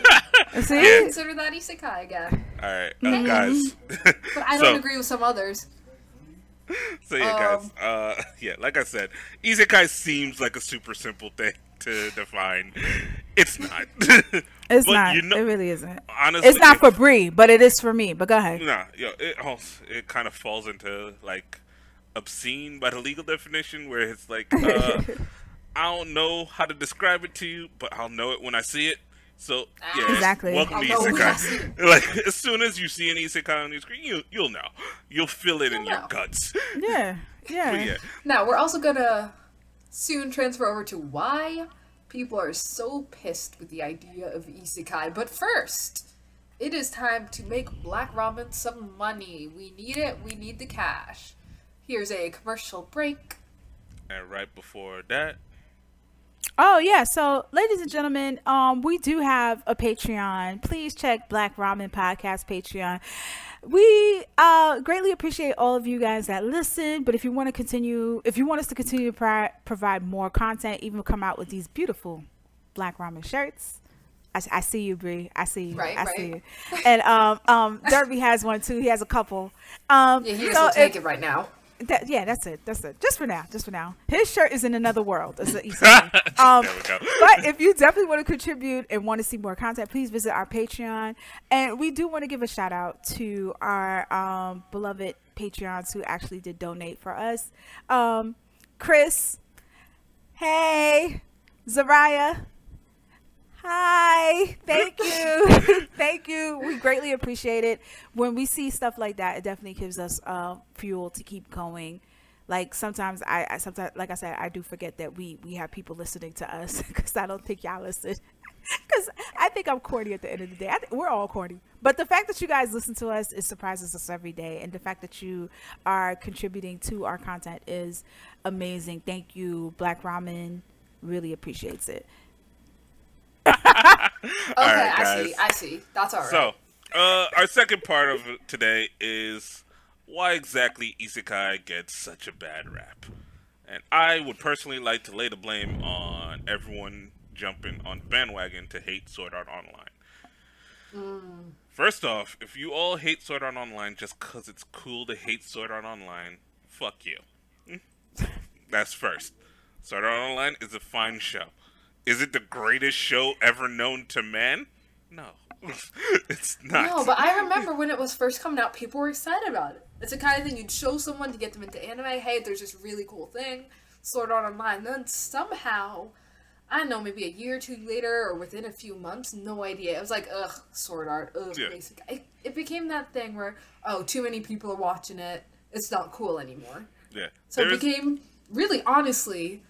See? I consider that isekai again. All right, guys. But I don't agree with some others. So yeah, guys. Yeah, like I said, isekai seems like a super simple thing to define. It's not. It's but not. You know, it really isn't. Honestly, it's not for Bree, but it is for me. But go ahead. Nah, it kind of falls into like obscene by the legal definition, where it's like I don't know how to describe it to you, but I'll know it when I see it. So yeah, exactly. Welcome to isekai. Like as soon as you see an isekai on your screen, you'll know. You'll feel it in your guts. Yeah. Now we're also gonna soon transfer over to why people are so pissed with the idea of isekai. But first, it is time to make Black Ramen some money. We need it. We need the cash. Here's a commercial break. And right before that. Oh yeah, so ladies and gentlemen, we do have a Patreon. Please check Black Ramen Podcast Patreon. We greatly appreciate all of you guys that listen, but if you want us to continue to provide more content, even come out with these beautiful Black Ramen shirts. I see you, Bree. I see you. I see you. And Derby has one too. He has a couple. Yeah, he just will take it right now. That's it. Just for now. His shirt is in another world. It's an Isekai. But if you definitely want to contribute and want to see more content, please visit our Patreon. And we do want to give a shout out to our beloved Patreons who actually did donate for us. Chris, hey, Zariah, hi, thank you. Thank you. We greatly appreciate it. When we see stuff like that, it definitely gives us fuel to keep going. Like sometimes sometimes, like I said, I do forget that we have people listening to us because I don't think y'all listen. Because I think I'm corny at the end of the day. I think we're all corny. But the fact that you guys listen to us, it surprises us every day. And the fact that you are contributing to our content is amazing. Thank you. Black Ramen really appreciates it. Okay, right, I see. That's all right. So, our second part of today is why exactly isekai gets such a bad rap. And I would personally like to lay the blame on everyone jumping on the bandwagon to hate Sword Art Online. First off, if you all hate Sword Art Online just because it's cool to hate Sword Art Online, fuck you. That's first. Sword Art Online is a fine show. Is it the greatest show ever known to man? No. It's not. No, but I remember when it was first coming out, people were excited about it. It's the kind of thing you'd show someone to get them into anime. Hey, there's this really cool thing, Sword Art Online. Then somehow, I don't know, maybe a year or two later, or within a few months, no idea. It was like, ugh, Sword Art, basic. It became that thing where, oh, too many people are watching it. It's not cool anymore. Yeah. So it became, really, honestly,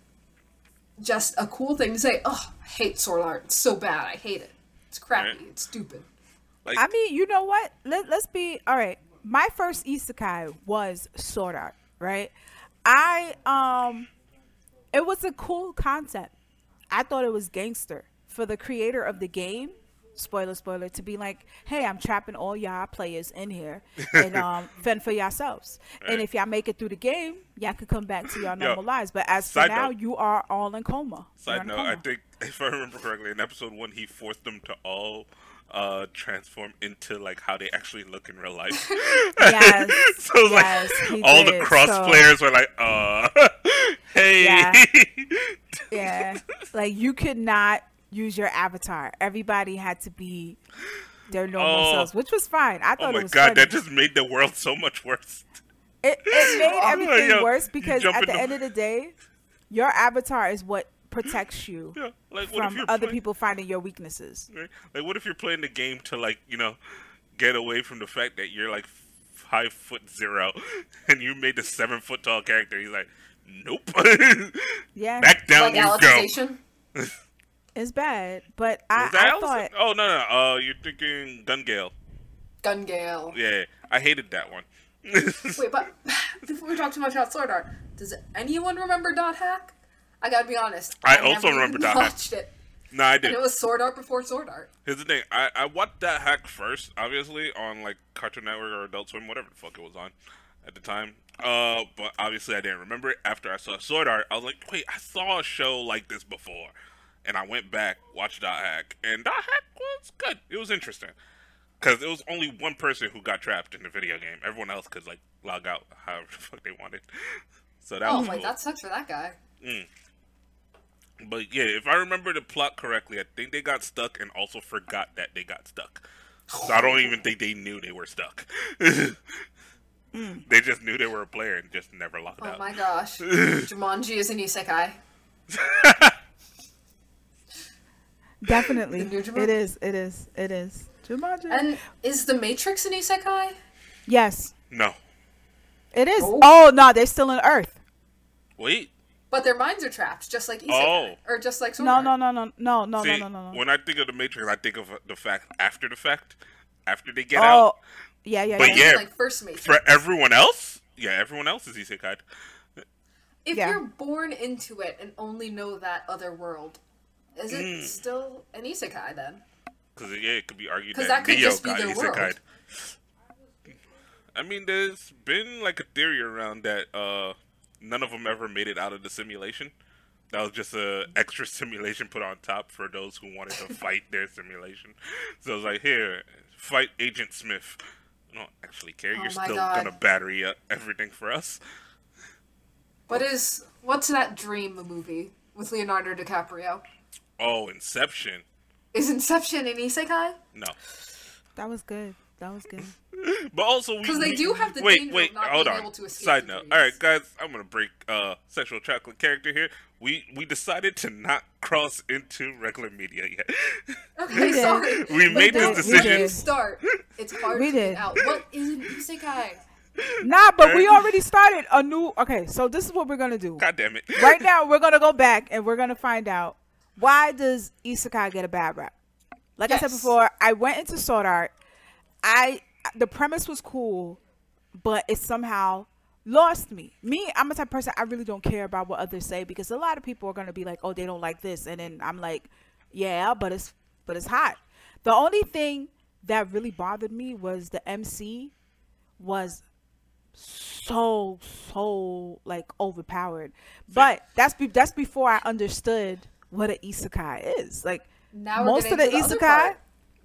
just a cool thing to say, oh, I hate Sword Art. It's so bad. I hate it. It's crappy. Right. It's stupid. Like, I mean, you know what? Let's be, all right. My first isekai was Sword Art, right? It was a cool concept. I thought it was gangster for the creator of the game, spoiler, to be like, hey, I'm trapping all y'all players in here and fend for yourselves. Right. And if y'all make it through the game, y'all could come back to your normal lives. But as for now, you are all in coma. Side note, I think, if I remember correctly, in episode 1, he forced them to all transform into like how they actually look in real life. Yes. So yes, like all the cross players were like, hey. Yeah. Yeah. Like you could not use your avatar. Everybody had to be their normal selves, which was fine. I thought it was funny. That just made the world so much worse. It made everything worse because at the end of the day, your avatar is what protects you from other people finding your weaknesses. Right? Like, what if you're playing the game to, like, you know, get away from the fact that you're like 5'0" and you made the 7 foot tall character? He's like, nope. Yeah. Back down like you go. It's bad, but I thought. Oh no! You're thinking Gun Gale. Gun Gale. Yeah, I hated that one. Wait, but before we talk too much about Sword Art, does anyone remember Dot Hack? I gotta be honest. I also remember Dot Hack. Watched it. No, I did. And it was Sword Art before Sword Art. Here's the thing. I watched Dot Hack first, obviously, on like Cartoon Network or Adult Swim, whatever the fuck it was on. at the time. But obviously I didn't remember it. After I saw Sword Art, I was like, wait, I saw a show like this before. And I went back, watched Dot Hack, and Dot Hack was good. It was interesting. Because it was only one person who got trapped in the video game. Everyone else could, like, log out however the fuck they wanted. So that was cool. That sucks for that guy. But yeah, if I remember the plot correctly, I think they got stuck and also forgot that they got stuck. So I don't even think they knew they were stuck. They just knew they were a player and just never logged out. Oh my gosh. Jumanji is an isekai. Definitely. It is. Jumanji. And is The Matrix an isekai? Yes. No. It is. Oh, no, they're still on Earth. Wait. But their minds are trapped, just like isekai. Or just like Sword Art. No. See, when I think of The Matrix, I think of the fact, after they get out. Yeah. But yeah, like first Matrix. For everyone else, everyone else is isekai. If you're born into it and only know that other world, is it still an isekai then? Because it could be argued that could Neo just be got their isekai. world. I mean, there's been like a theory around that none of them ever made it out of the simulation. That was just a extra simulation put on top for those who wanted to fight their simulation. So it was like, here, fight Agent Smith. I don't actually care. You're still gonna battery up everything for us. What's that Dream movie with Leonardo DiCaprio? Oh, Inception. Is Inception an isekai? No. That was good. But also, because they do have the danger of not being able to escape. Side note. All right, guys, I'm gonna break sexual chocolate character here. We decided to not cross into regular media yet. Okay, sorry. We made this decision. We start. It's hard to get out. What is an isekai? Nah, but we already started a new. Okay, so this is what we're gonna do. God damn it! Right now, we're gonna go back and we're gonna find out why does isekai get a bad rap. Like I said before, I went into Sword Art. The premise was cool, but it somehow lost me. I'm a type of person, I really don't care about what others say, because a lot of people are going to be like, oh, they don't like this. And then I'm like, yeah, but it's hot. The only thing that really bothered me was the MC was so like overpowered. But that's before I understood what an isekai is. Like, now most of the isekai.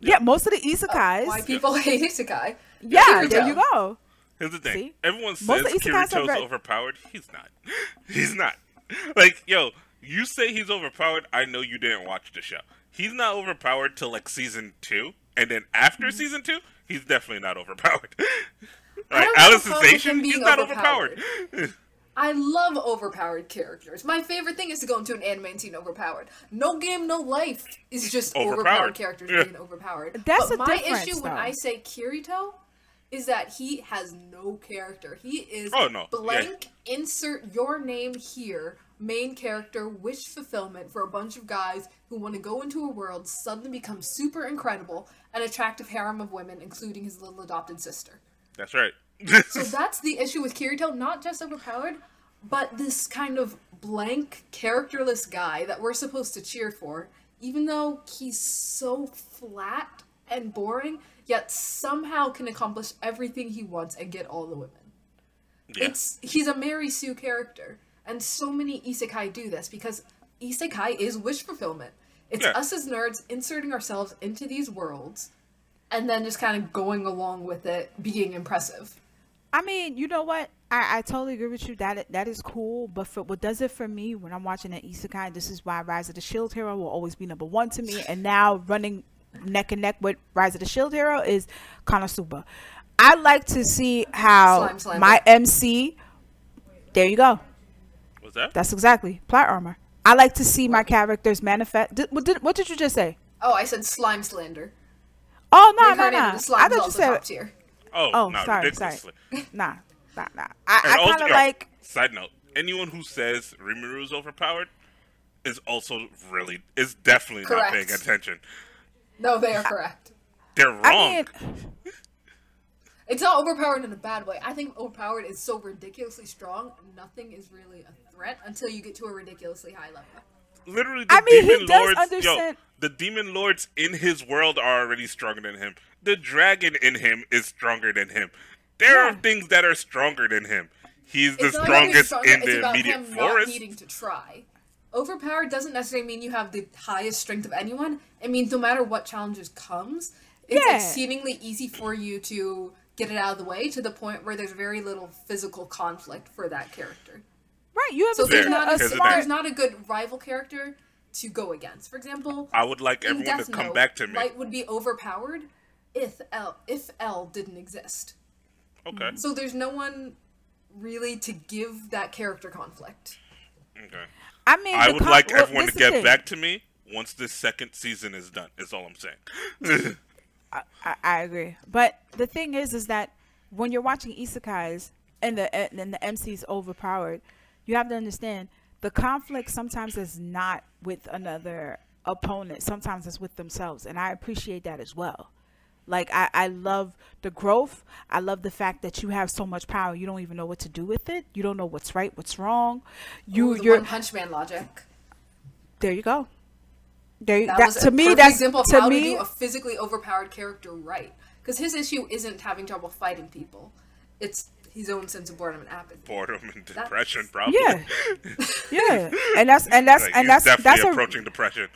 Yeah, most of the isekais. Why people hate isekai. Yeah, there you go. Here's the thing. See? Everyone says Kirito's overpowered. He's not. He's not. Like, yo, you say he's overpowered, I know you didn't watch the show. He's not overpowered till, like, season 2. And then after season 2, he's definitely not overpowered. Like, Alicization, he's not overpowered. I love overpowered characters. My favorite thing is to go into an anime and see overpowered. No Game, No Life is just overpowered characters being overpowered. That's my issue when I say Kirito is that he has no character. He is blank, insert your name here, main character, wish fulfillment for a bunch of guys who want to go into a world, suddenly become super incredible, an attractive harem of women, including his little adopted sister. That's right. So that's the issue with Kirito, not just overpowered, but this kind of blank, characterless guy that we're supposed to cheer for, even though he's so flat and boring, yet somehow can accomplish everything he wants and get all the women. Yeah. He's a Mary Sue character, and so many isekai do this, because isekai is wish fulfillment. It's us as nerds inserting ourselves into these worlds, and then just kind of going along with it, being impressive. I mean, you know what? I totally agree with you. That is cool. But what does it for me when I'm watching an isekai? This is why Rise of the Shield Hero will always be number 1 to me. And now running neck and neck with Rise of the Shield Hero is Konosuba. I like to see how my MC. There you go. What's that? That's exactly plot armor. I like to see my characters manifest. What did you just say? Oh, I said slime slander. Oh no. I thought you said top tier. Oh, no, sorry. Nah. I kind of like. Side note: anyone who says Rimuru is overpowered is definitely not paying attention. No, they are correct. They're wrong. I mean, it's not overpowered in a bad way. I think overpowered is so ridiculously strong, nothing is really a threat until you get to a ridiculously high level. Literally, the demon lords in his world are already stronger than him. The dragon in him is stronger than him. There are things that are stronger than him. He's the strongest in the immediate forest. Not needing to try. Overpowered doesn't necessarily mean you have the highest strength of anyone. It means no matter what challenges comes, it's exceedingly easy for you to get it out of the way to the point where there's very little physical conflict for that character. Right, you have there's not a good rival character to go against. For example, I would like everyone to come back to me. Light would be overpowered if L didn't exist. Okay. So there's no one really to give that character conflict. Okay. I mean, I would like everyone to get back to me once this second season is done. Is all I'm saying. I agree, but the thing is that when you're watching isekais and the MC's overpowered, you have to understand the conflict sometimes is not with another opponent. Sometimes it's with themselves, and I appreciate that as well. Like, I love the growth. I love the fact that you have so much power. You don't even know what to do with it. You don't know what's right, what's wrong. You're One Punch Man logic. There you go. To do a physically overpowered character right. Because his issue isn't having trouble fighting people. It's his own sense of boredom and apathy. Boredom and depression, probably. Yeah, yeah, and that's approaching depression.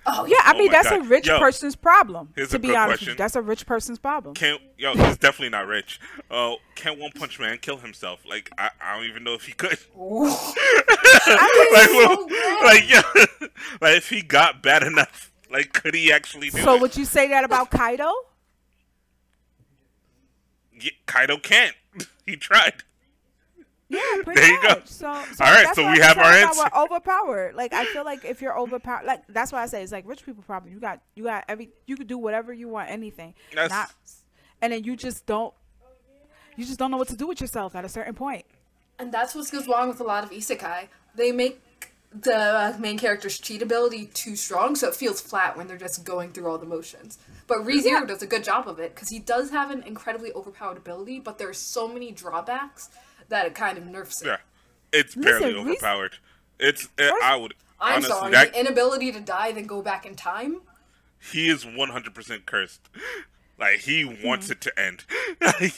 Oh yeah, I mean that's a rich person's problem. To be honest with you, that's a rich person's problem. He's definitely not rich. Can One Punch Man kill himself? Like I don't even know if he could. Like if he got bad enough, like could he actually do it? So would you say that about Kaido? Yeah, Kaido can't. He tried. Yeah, pretty much. There you go. So all right, so we have our answer. We're overpowered. Like I feel like if you're overpowered, like that's why I say it's like rich people problem. You got you could do whatever you want, anything. And then you just don't know what to do with yourself at a certain point. And that's what goes wrong with a lot of isekai. They make the main character's cheat ability too strong, so it feels flat when they're just going through all the motions. But ReZero does a good job of it, because he does have an incredibly overpowered ability, but there's so many drawbacks that it kind of nerfs it. Yeah, it's barely overpowered. I'm sorry, the inability to die then go back in time? He is 100% cursed. Like, he wants it to end.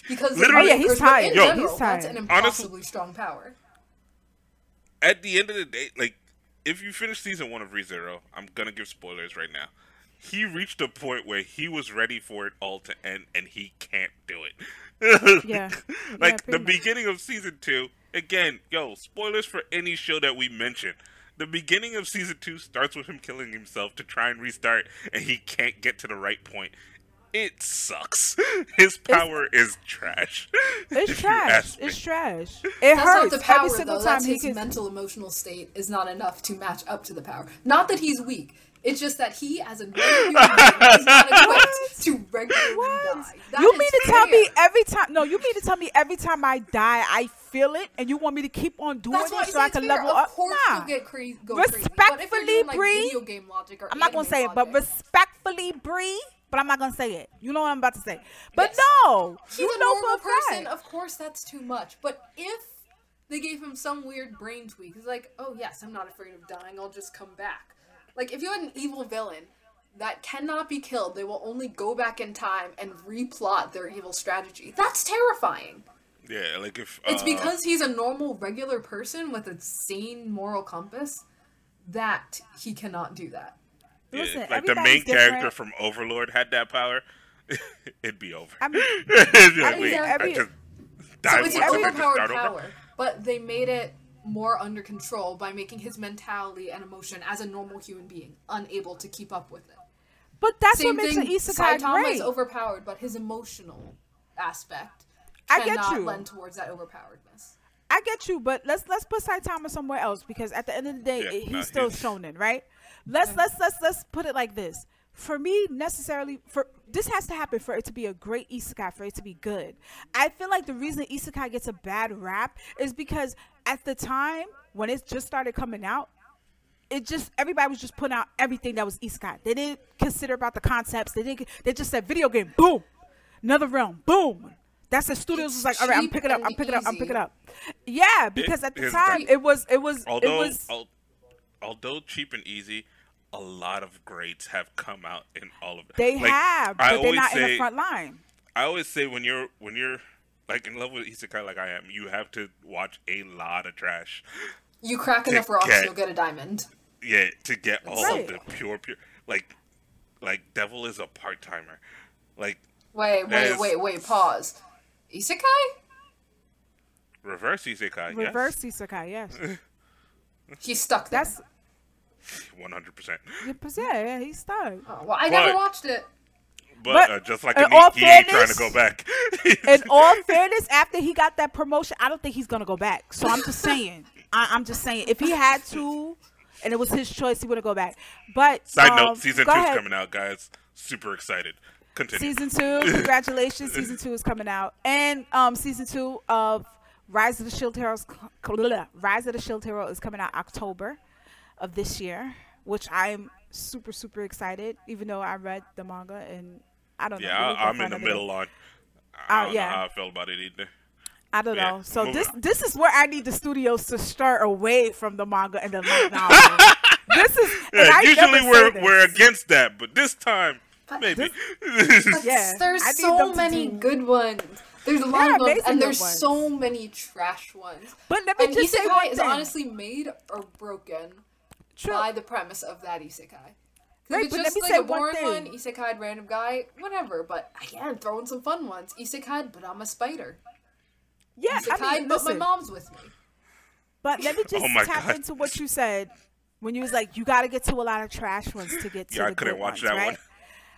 Because literally, he's tired. He's tired. That's an impossibly strong power. At the end of the day, like, if you finish season 1 of ReZero, I'm gonna give spoilers right now. He reached a point where he was ready for it all to end, and he can't do it. Yeah. Like, the beginning of season 2, again, spoilers for any show that we mention. The beginning of season 2 starts with him killing himself to try and restart, and he can't get to the right point. It sucks. His power is trash. It's trash. It's trash. It hurts. Not the power, every single though. time That's his mental, emotional state is not enough to match up to the power. Not that he's weak. It's just that he, as a normal human being, is not equipped to regularly die. You mean to tell me every time? No, you mean to tell me every time I die, I feel it, and you want me to keep on doing it so I can level up? Of course, you'll get crazy. Respectfully, Bree. Video game logic or I'm not gonna say it, but respectfully, Bree. But I'm not gonna say it. You know what I'm about to say. But yes. No, he's a normal person. Of course, that's too much. But if they gave him some weird brain tweak, it's like, oh yes, I'm not afraid of dying. I'll just come back. Like if you had an evil villain that cannot be killed, they will only go back in time and replot their evil strategy. That's terrifying. Yeah, like if it's because he's a normal, regular person with a sane moral compass that he cannot do that. Yeah, listen, like the main character from Overlord had that power, it'd be over. So it's an overpowered power, but they made it more under control by making his mentality and emotion as a normal human being unable to keep up with it. But that's what makes an isekai Saitama great. Is overpowered, but his emotional aspect cannot lend towards that overpoweredness. I get you, but let's put Saitama somewhere else, because at the end of the day, he's still shonen, right? Let's put it like this. For me, this has to happen for it to be a great isekai, for it to be good. I feel like the reason isekai gets a bad rap is because at the time when it just started coming out, everybody was just putting out everything that was isekai. They didn't consider about the concepts. They just said video game, boom, another realm, boom. That's the studios was like, all right, I'm picking up. Yeah, because at the time it was although cheap and easy, a lot of greats have come out in all of it. They have, but they're not in the front line. I always say when you're like in love with isekai like I am, you have to watch a lot of trash. You crack enough rocks, you'll get a diamond. Yeah, to get all right. of the pure, like Devil is a part timer. Like Wait, pause. Isekai? reverse isekai. Reverse isekai, yes. He's stuck there. That's 100%. yeah, he's stuck. Oh, well, I never watched it. But just like in he all ain't trying to fairness- go back. In all fairness, after he got that promotion, I don't think he's gonna go back. So I'm just saying. I'm just saying, if he had to, and it was his choice, he wouldn't go back. But Side note: season 2 go is ahead. coming out, guys. Super excited. Continue. Season 2, congratulations! Season 2 is coming out, and season 2 of Rise of the Shield Hero is coming out October of this year, which I'm super excited. Even though I read the manga, and I don't know. Yeah, really I'm in the middle on. I don't know how I felt about it either. I don't know. So moving this is where I need the studios to start away from the manga and the light novel. This is Usually we're against that, but this time maybe. Yeah, There's I need so them to many do- good ones. There's There long are ones, amazing and good there's ones. so many trash ones. But let me And just say isekai one is thing. honestly made or broken True. by the premise of that isekai. Right, If it's but let just me like say a one boring thing. one, isekai random guy, whatever. But again, throw in some fun ones. Isekai, but I'm a spider. Yeah, Isekai, I mean, but my listen. mom's with me. But let me just Oh my tap God. into what you said when you was like, you got to get to a lot of trash ones to get to Yeah, I the couldn't good watch ones, that right? one.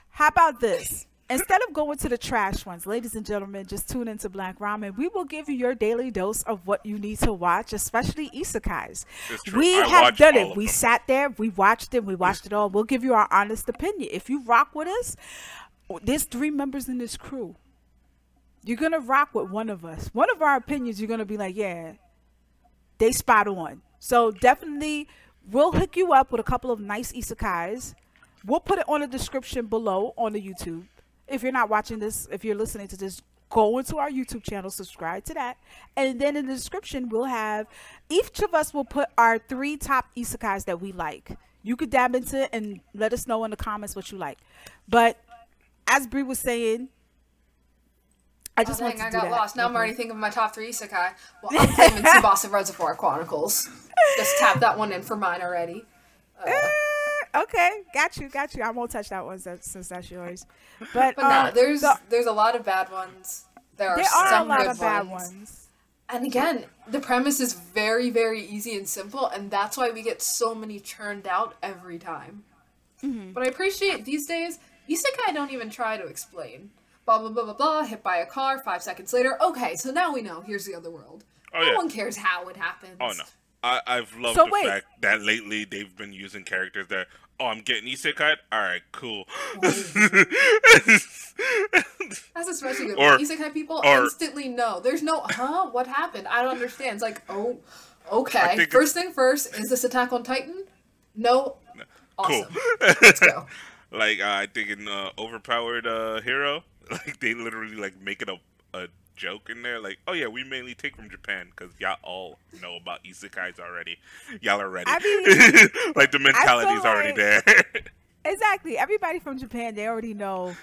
How about this? Instead of going to the trash ones, ladies and gentlemen, just tune into Black Ramen. We will give you your daily dose of what you need to watch, especially isekais. It's true. We I have watched done all it. of We them. sat there, we watched it all. We'll give you our honest opinion. If you rock with us, there's 3 members in this crew. You're going to rock with one of us. One of our opinions, you're going to be like, yeah, they spot on. So definitely, we'll hook you up with a couple of nice isekais. We'll put it on the description below on the YouTube. If you're not watching this, if you're listening to this, go into our YouTube channel, subscribe to that. And then in the description, we'll have, each of us will put our 3 top isekais that we like. You could dab into it and let us know in the comments what you like. But as Bree was saying, I just want to I do got that. lost. Now I'm already thinking of my top 3 isekai. Well, I'm claiming Tsubasa Reservoir Chronicles. Just tap that one in for mine already. Okay, got you. I won't touch that one since that's yours. But no, there's a lot of bad ones. There a some lot good of bad ones. ones. And again, the premise is very, very easy and simple, and that's why we get so many churned out every time. Mm-hmm. But I appreciate these days, isekai don't even try to explain. Blah, blah, blah, blah, blah, hit by a car, 5 seconds later, okay, so now we know, here's the other world. Oh, No yeah. one cares how it happens. Oh no. I've loved So the wait. fact that lately they've been using characters that, oh, I'm getting isekai. All right, cool. That's especially good. Or- Isekai people or- instantly know. There's no, what happened? I don't understand. It's like, oh, I okay. think First thing first, is this Attack on Titan? No. Cool. Awesome. Let's go. Like I think in Overpowered Hero, like they literally like make it a joke in there, like, oh yeah, we mainly take from Japan because y'all all know about isekais already. Y'all are ready. I mean, like the mentality is already like- there. Exactly. Everybody from Japan, they already know.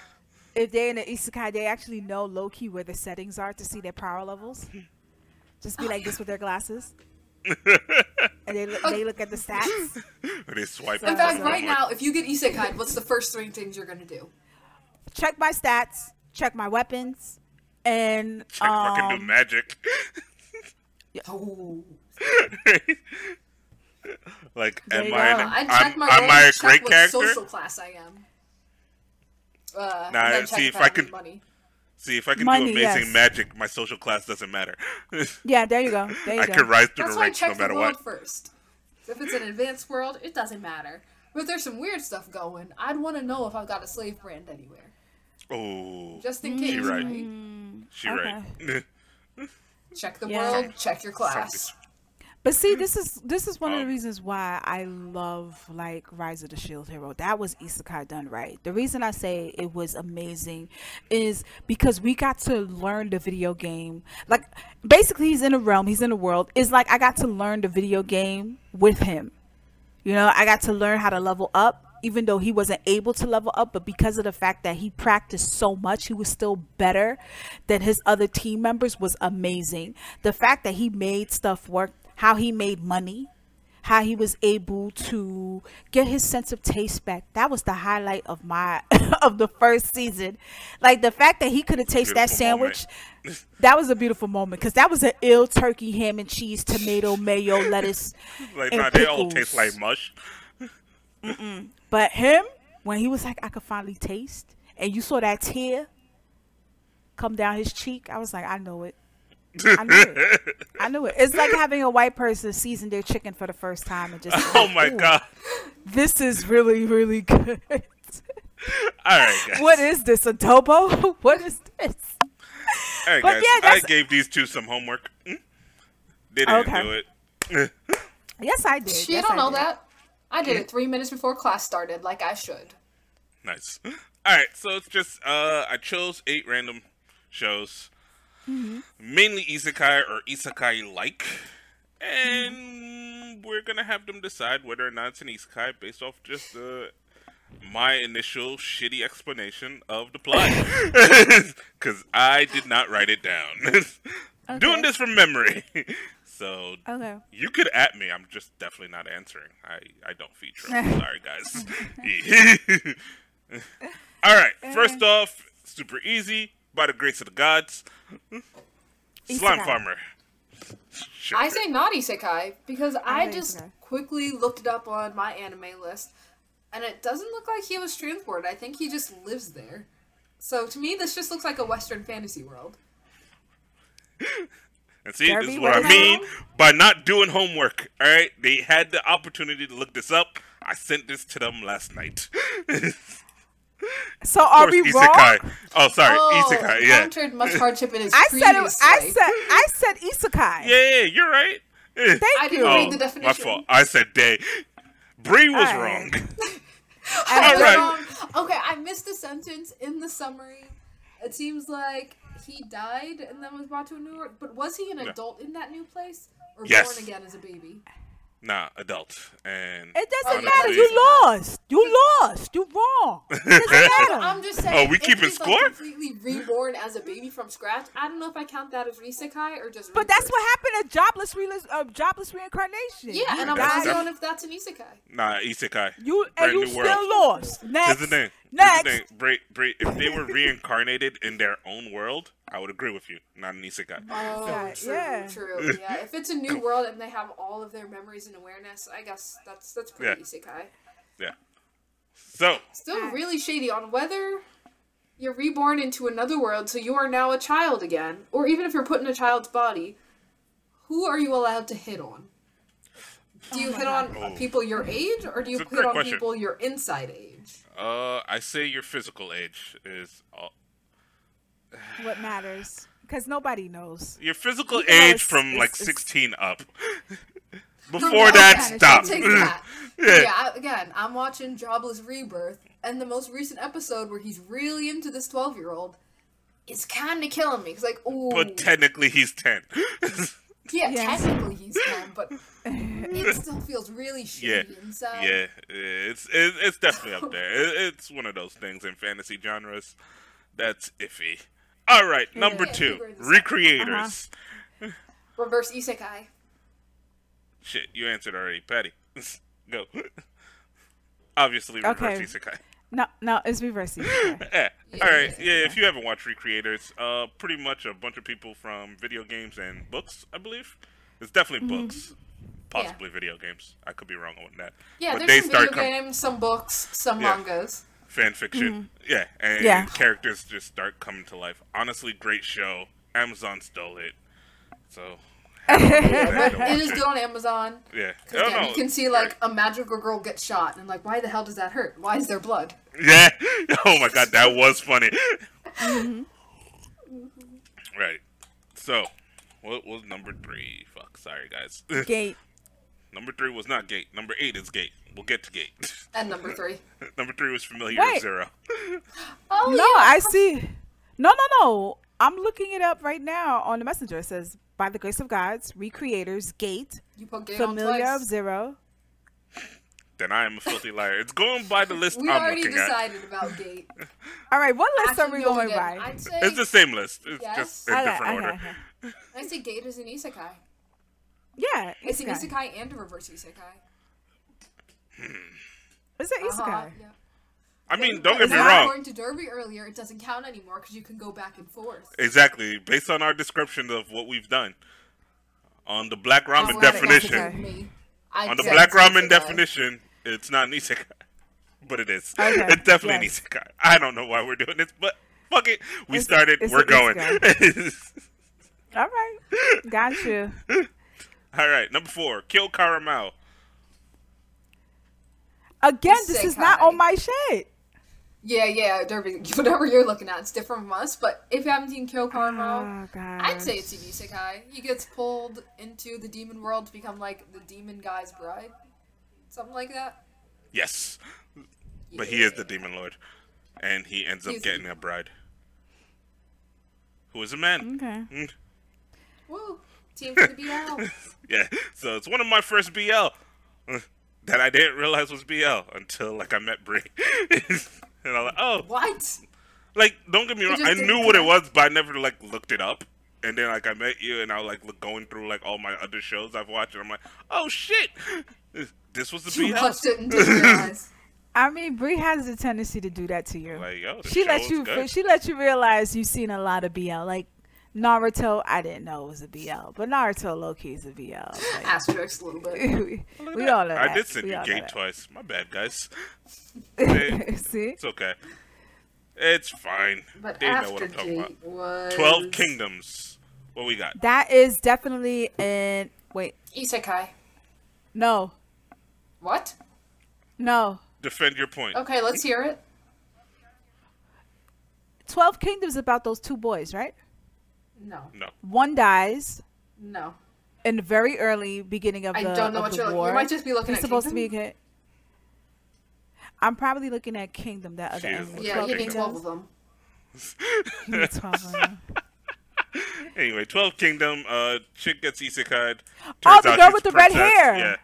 If they're in an isekai, they actually know low-key where the settings are to see their power levels. Just be like this with their glasses. And they look at the stats. They swipe. In So- fact, so- right now, if you get Isekai, what's the first 3 things you're gonna do? Check my stats. Check my weapons. And Check if I can do magic. Oh. Like, There am you I? go. I'd check my am role, I a check great what character? social class I am. Nah, And then check see if I have could- money. See, if I can Money, do amazing yes. magic, my social class doesn't matter. yeah, there you go. There you I go. could rise through That's the why I ranks no check the matter world what. first. So if it's an advanced world, it doesn't matter. But if there's some weird stuff going, I'd want to know if I've got a slave brand anywhere. Oh, Just in case, she right. Mm, She right. Check the Yeah. world, check your class. But see, this is one of the Um, reasons why I love like Rise of the Shield Hero. That was isekai done right. The reason I say it was amazing is because we got to learn the video game. Like basically, he's in a realm, he's in a world. It's like I got to learn the video game with him. You know, I got to learn how to level up. even though he wasn't able to level up, but because of the fact that he practiced so much, he was still better than his other team members was amazing. The fact that he made stuff work, how he made money, how he was able to get his sense of taste back. That was the highlight of my of the first season. Like the fact that he could have tasted that sandwich. That was a beautiful moment because that was an ill turkey, ham and cheese, tomato, mayo, lettuce. Like, and nah, they pickles. all taste like mush. But him, when he was like, I could finally taste, and you saw that tear come down his cheek, I was like, I know it. I knew it. I knew it. It's like having a white person season their chicken for the first time and just Oh my god. This is really, really good. Alright, guys. What is this, adobo? What is this? Alright, But guys. yeah, I gave these two some homework. They didn't do it. Yes, I did. She Yes, don't I know did. that. I did it 3 minutes before class started, like I should. Nice. Alright, so it's just, I chose 8 random shows. Mainly Isekai or Isekai-like. And we're gonna have them decide whether or not it's an Isekai based off just my initial shitty explanation of the plot. Because I did not write it down. Doing this from memory. So Okay. you could at me. I'm just definitely not answering. I don't feature. Sorry, guys. Alright, first off, super easy. By the grace of the gods. Slime Isekai. Farmer. Sure. I say not isekai because I say just isekai. quickly looked it up on my anime list, and it doesn't look like he was transported. I think he just lives there. So to me, this just looks like a Western fantasy world. And see, Darby, this is what what I is mean that? by not doing homework. Alright? They had the opportunity to look this up. I sent this to them last night. So are we wrong? Isekai. Oh, sorry. Isekai, yeah. Encountered much hardship in his I said previous it. life. I said isekai. Yeah, you're right. Thank I you. didn't read the My definition. fault. I said day. Bree was Alright. wrong. I was Alright. wrong. Okay, I missed a sentence in the summary. It seems like he died and then was brought to a new world. But was he an adult in that new place? Or Yes. born again as a baby? Nah, adult. And It doesn't honestly- matter. You lost. You lost. You wrong. It doesn't matter. I'm just saying. Oh, we if keeping he's, score? Like, completely reborn as a baby from scratch. I don't know if I count that as isekai or just. But that's rebirth. what happened at jobless reincarnation. Yeah, You and I'm died. wondering if that's an isekai. Nah, Isekai. You and Brand you new still world. lost. Next. Here's the thing. Next. Here's the thing. Bray, if they were reincarnated in their own world, I would agree with you. Not an Isekai. Oh, Yeah, true, yeah. true. Yeah, if it's a new world and they have all of their memories and awareness, I guess that's pretty isekai. Yeah. So, Still really shady on whether you're reborn into another world, so you are now a child again, or even if you're put in a child's body, who are you allowed to hit on? Do you hit on Oh. people your age, or do you It's a hit great on question. people your inside age? I say your physical age is What matters? Because nobody knows. your physical Even though age it's- from like it's- 16 up. No, Before that, okay, stop. I'll take that. Yeah. Again, I'm watching Jobless Rebirth, and the most recent episode where he's really into this 12-year-old is kind of killing me. It's like, ooh. But technically, he's 10. Yeah, Yes. technically he's 10, but it still feels really Yeah, shitty inside. yeah, it's definitely up there. It's one of those things in fantasy genres that's iffy. All right, number Yeah, 2, figure this out. recreators. Reverse isekai. Shit, you answered already, Patty. Go. Obviously, reverse Okay. isekai. No, it's reversing. Yeah. All right. Yeah. If you haven't watched Recreators, pretty much a bunch of people from video games and books, I believe. It's definitely books, possibly video games. I could be wrong on that. Yeah, but there's some video games, some books, some Yeah. mangas. fan fiction. Yeah, and Yeah. characters just start coming to life. Honestly, great show. Amazon stole it, so. It is good on Amazon. Yeah. Because again, you can see like a magical girl get shot, and like, why the hell does that hurt? Why is there blood? Yeah. Oh my god, that was funny. Right. So, what was number 3? Fuck, sorry guys. Gate. Number 3 was not Gate. Number 8 is Gate. We'll get to Gate. And number 3. Number 3 was Familiar Wait. Zero. Oh No, yeah. I see. No. I'm looking it up right now on the messenger. It says, by the grace of gods, recreators, Gate, You put gay on Familiar of twice. Zero. then I am a filthy liar. It's going by the list We I'm already looking at. decided about Gate. All right, what list are we Actually, no, we going didn't. by? I'd say, It's the same list. It's Yes. just in Okay, different okay, order. okay. I'd say Gate is an isekai. Yeah, It's an isekai. isekai and a reverse isekai. It's an isekai. Yeah. I mean, don't get me Now, wrong. according to Derby earlier, it doesn't count anymore because you can go back and forth. Exactly, based on our description of what we've done on the Black Ramen Oh, definition. that's me. I On the said Black it's Ramen isekai. definition, it's not an isekai, but it is. Okay, It's definitely yes. an isekai. I don't know why we're doing this, but fuck it. We It's- started. it's We're an going. All right, got you. All right, number 4, Kill Karamao. Again, this is not Isekai. on my shit. Yeah, Derby. Whatever you're looking at, it's different from us. But if you haven't seen Kill Karma, Oh god. I'd say it's an isekai. He gets pulled into the demon world to become like the demon guy's bride, something like that. Yes, but he is the demon lord, and he ends up He's- getting a bride who is a man. Okay. Mm. Woo! Team for the BL. Yeah, so it's one of my first BL that I didn't realize was BL until like I met Brie, and I was like, oh, What? like don't get me wrong, just I didn't knew what it connect. was, but I never like looked it up. And then like I met you, and I was like going through like all my other shows I've watched, and I'm like, oh shit, this was the You BL. watched it and didn't realize. I mean, Brie has a tendency to do that to you. Like yo, the She show let was you. good. She let you realize you've seen a lot of BL. Like Naruto, I didn't know it was a BL, but Naruto low key is a BL. Like, Asterisk a little bit. we all know that. I did send We you all know Gate that. twice. My bad, guys. See, It's okay. It's fine. But They know what after I'm talking about. Gate was 12 Kingdoms. What we got? that is definitely in. Wait, Isekai. no, What? no. Defend your point. Okay, let's hear it. 12 Kingdoms is about those two boys, right? No. No. One dies No. in the very early beginning of I the don't know of what the you're looking. war. You might just be looking He's at supposed to be a Kingdom. kid. I'm probably looking at Kingdom, that other She is anime. looking Yeah, 12 you need Kingdom. 12 of them. You need 12 of them. Anyway, 12 Kingdom. Chick gets isekai'd. Oh, Turns the out girl she's with a the red princess. hair. Yeah.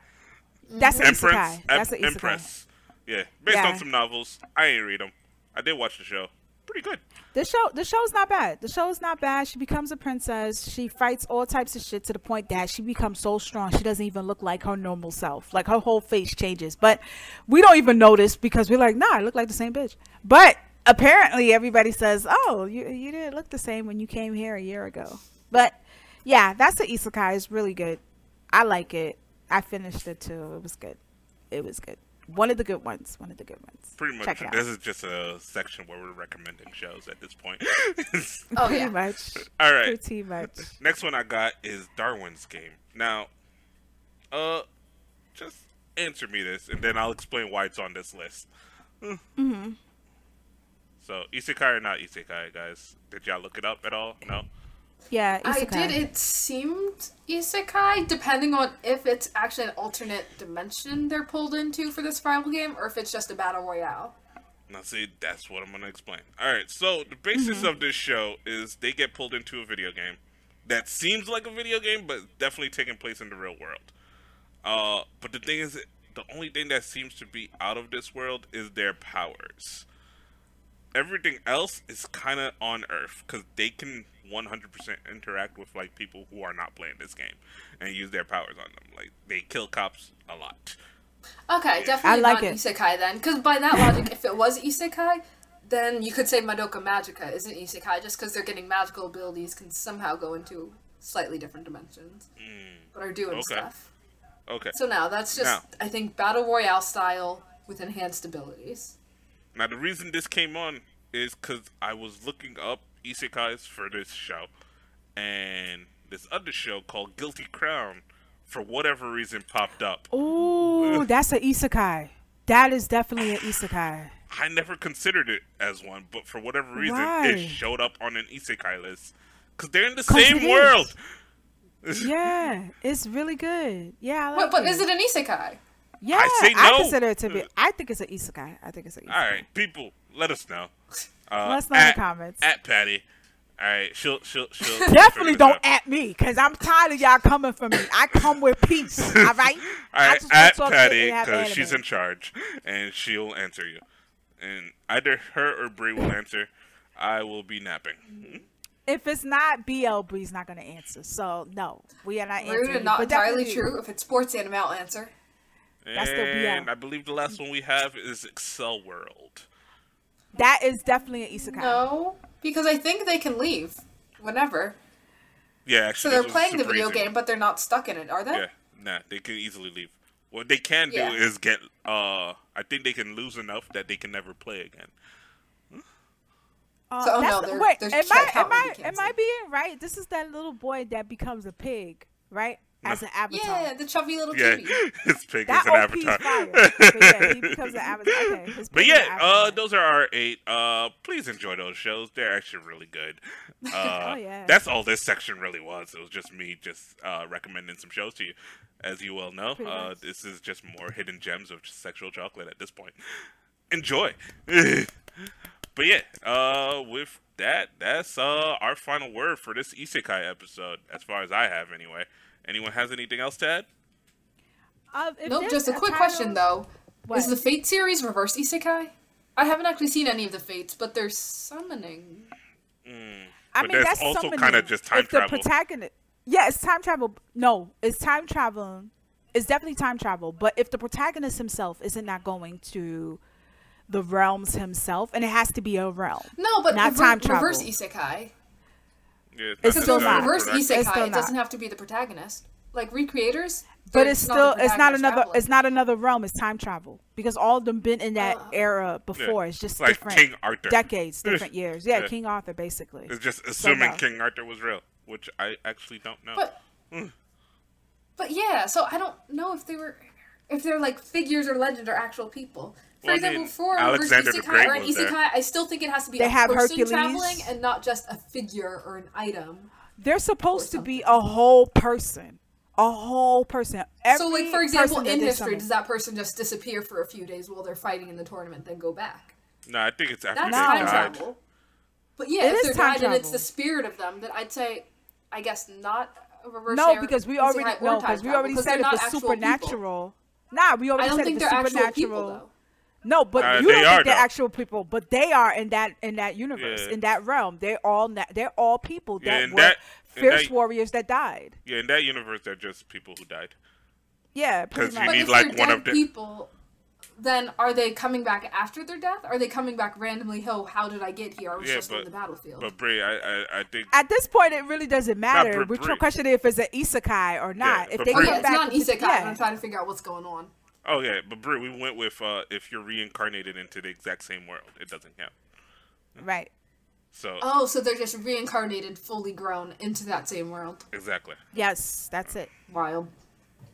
That's an Empress. isekai. That's an isekai. Empress. Yeah. Based Yeah. on some novels. I ain't read them. I did watch the show. Pretty good. The show's not bad. The show is not bad. She becomes a princess. She fights all types of shit to the point that she becomes so strong she doesn't even look like her normal self. Like her whole face changes. But we don't even notice because we're like, nah, I look like the same bitch. But apparently everybody says, oh, you didn't look the same when you came here a year ago. But yeah, that's the isekai. It's really good. I like it. I finished it too. It was good. It was good. One of the good ones. One of the good ones. Pretty much. Check it out. This is just a section where we're recommending shows at this point. Oh, Pretty yeah. much. All right. Pretty much. Next one I got is Darwin's Game. Now, just answer me this, and then I'll explain why it's on this list. Mm-hmm. So, isekai or not isekai, guys? Did y'all look it up at all? No? Yeah, I isekai. did. It seemed isekai, depending on if it's actually an alternate dimension they're pulled into for the survival game, or if it's just a battle royale. Now, see, that's what I'm going to explain. Alright, so the basis of this show is they get pulled into a video game that seems like a video game, but definitely taking place in the real world. But the thing is, the only thing that seems to be out of this world is their powers. Everything else is kind of on Earth, because they can 100% interact with like people who are not playing this game and use their powers on them. Like, they kill cops a lot. Okay, definitely I like not it. isekai then. Because by that logic, if it was isekai, then you could say Madoka Magica isn't isekai just because they're getting magical abilities can somehow go into slightly different dimensions. But are doing Okay. stuff. Okay. So now, that's just, Now- I think, battle royale style with enhanced abilities. Now, the reason this came on is because I was looking up isekais for this show, and this other show called Guilty Crown, for whatever reason, popped up. Ooh, that's an isekai. That is definitely an isekai. I never considered it as one, but for whatever reason, Why? it showed up on an isekai list. Because they're in the 'Cause same it is. world. Yeah, it's really good. Yeah, I like But it. is it an isekai? Yeah, I say I no. consider it to be. I think it's an isekai. I think it's an isekai. Alright, people, let us know. Let us know in the comments. At Patty. Alright, she'll Definitely figure this don't out. at me, because I'm tired of y'all coming for me. I come with peace, all right? I just wanna At talk Patty, shit and have because she's anime. in charge, and she'll answer you. And either her or Bree will answer. I will be napping. If it's not BL, Bree's not going to answer. So, no, we are not answering. Rude and you, not but entirely definitely- true. If it's sports anime, I'll answer. That's still And BL. I believe the last one we have is Excel World. That is definitely an isekai. No, because I think they can leave whenever. Yeah, So actually. they're this was playing the super video easy. game, but they're not stuck in it, are they? Yeah, nah, they can easily leave. What they can do Yeah. is get, I think they can lose enough that they can never play again. So, oh, no, That's- they're- wait, their am account will be I canceled. being right? This is that little boy that becomes a pig, right? As an avatar. Yeah, the chubby little Yeah, chibi. his pig That is an OP is avatar. fire. But yeah, he becomes an avatar. Okay, his But pig is an yeah, avatar. those are our 8. Please enjoy those shows. They're actually really good. Oh, yeah. That's all this section really was. It was just me just recommending some shows to you. As you well know, Pretty much. this is just more hidden gems of sexual chocolate at this point. Enjoy. But yeah, with that, that's our final word for this Isekai episode, as far as I have anyway. Anyone has anything else to add? If Nope, there's just a quick title- question though. What? Is the Fate series reverse isekai? I haven't actually seen any of the Fates, but they're summoning. I But mean, there's that's also summoning. kinda just time If the travel. protagonist, yeah, it's time travel. No, it's time travel. It's definitely time travel. But if the protagonist himself isn't not going to the realms himself, and it has to be a realm. No, but Not time reverse travel. isekai. Yeah, It's Because still with not. reverse It's isekai, still it doesn't not. have to be the protagonist. Like Recreators, But they're it's not still the it's not protagonist another traveling. it's not another realm. It's time travel because all of them been in that era before. Yeah. It's just It's like different King Arthur. decades, different years. Yeah, Yeah. King Arthur basically. It's just assuming no. King Arthur was real, which I actually don't know. But yeah, so I don't know if they're like figures or legend or actual people. For Well, I example, mean, for Alexander reverse the isekai Great or an was there. isekai, I still think it has to be They a have person Hercules. traveling and not just a figure or an item. They're supposed to be a whole person. A whole person. So, like, Every for example, person that in they history, summon. does that person just disappear for a few days while they're fighting in the tournament, then go back? No, I think it's after That's they time died. travel. But yeah, It if is they're time died and it's travel. the spirit of them, then I'd say, I guess not a reverse. No, because we already isekai or time travel, because said they're it not was actual supernatural. Nah, we people. I already don't said think it they're was actual people supernatural. though. No, but you they don't are, think they're though. actual people, but they are in that universe, Yeah. in that realm. They're all people Yeah, that in were that- in fierce that- warriors that died. Yeah, in that universe, they're just people who died. Yeah, 'Cause pretty you much. But need, if like, they're one dead of the- people, then are they coming back after their death? Are they coming back randomly? Oh, how did I get here? I was Yeah, just on the battlefield. But Brie, I think At this point, it really doesn't matter. but We're Brie- questioning if it's an isekai or not. Yeah, if but they Brie- oh come yeah, it's back, not an isekai. yeah. I'm trying to figure out what's going on. oh yeah, but Brie, we went with if you're reincarnated into the exact same world, it doesn't count. Right. So Oh, so they're just reincarnated, fully grown into that same world. exactly. Yes, that's it. Wild.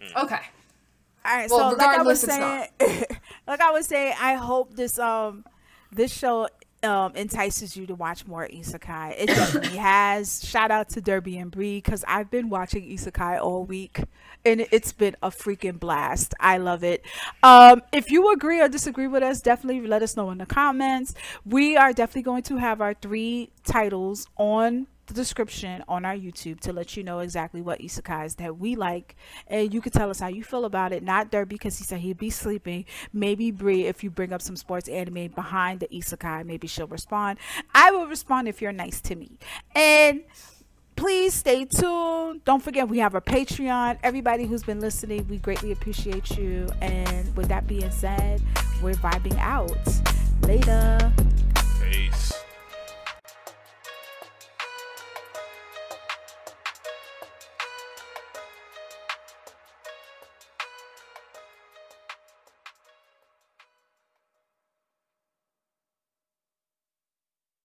Mm. Okay. All right, Well, so like I was regardless, saying, like I was saying, I hope this show entices you to watch more isekai. It definitely has. Shout out to Derby and Bree because I've been watching isekai all week, and it's been a freaking blast. I love it. If you agree or disagree with us, definitely let us know in the comments. We are definitely going to have our 3 titles on the description on our YouTube to let you know exactly what isekais that we like, and you can tell us how you feel about it. Not Derby because he said he'd be sleeping. Maybe Bree, if you bring up some sports anime behind the isekai, maybe she'll respond. I will respond if you're nice to me. And please stay tuned. Don't forget we have a Patreon. Everybody who's been listening, we greatly appreciate you. And with that being said, we're vibing out. Later.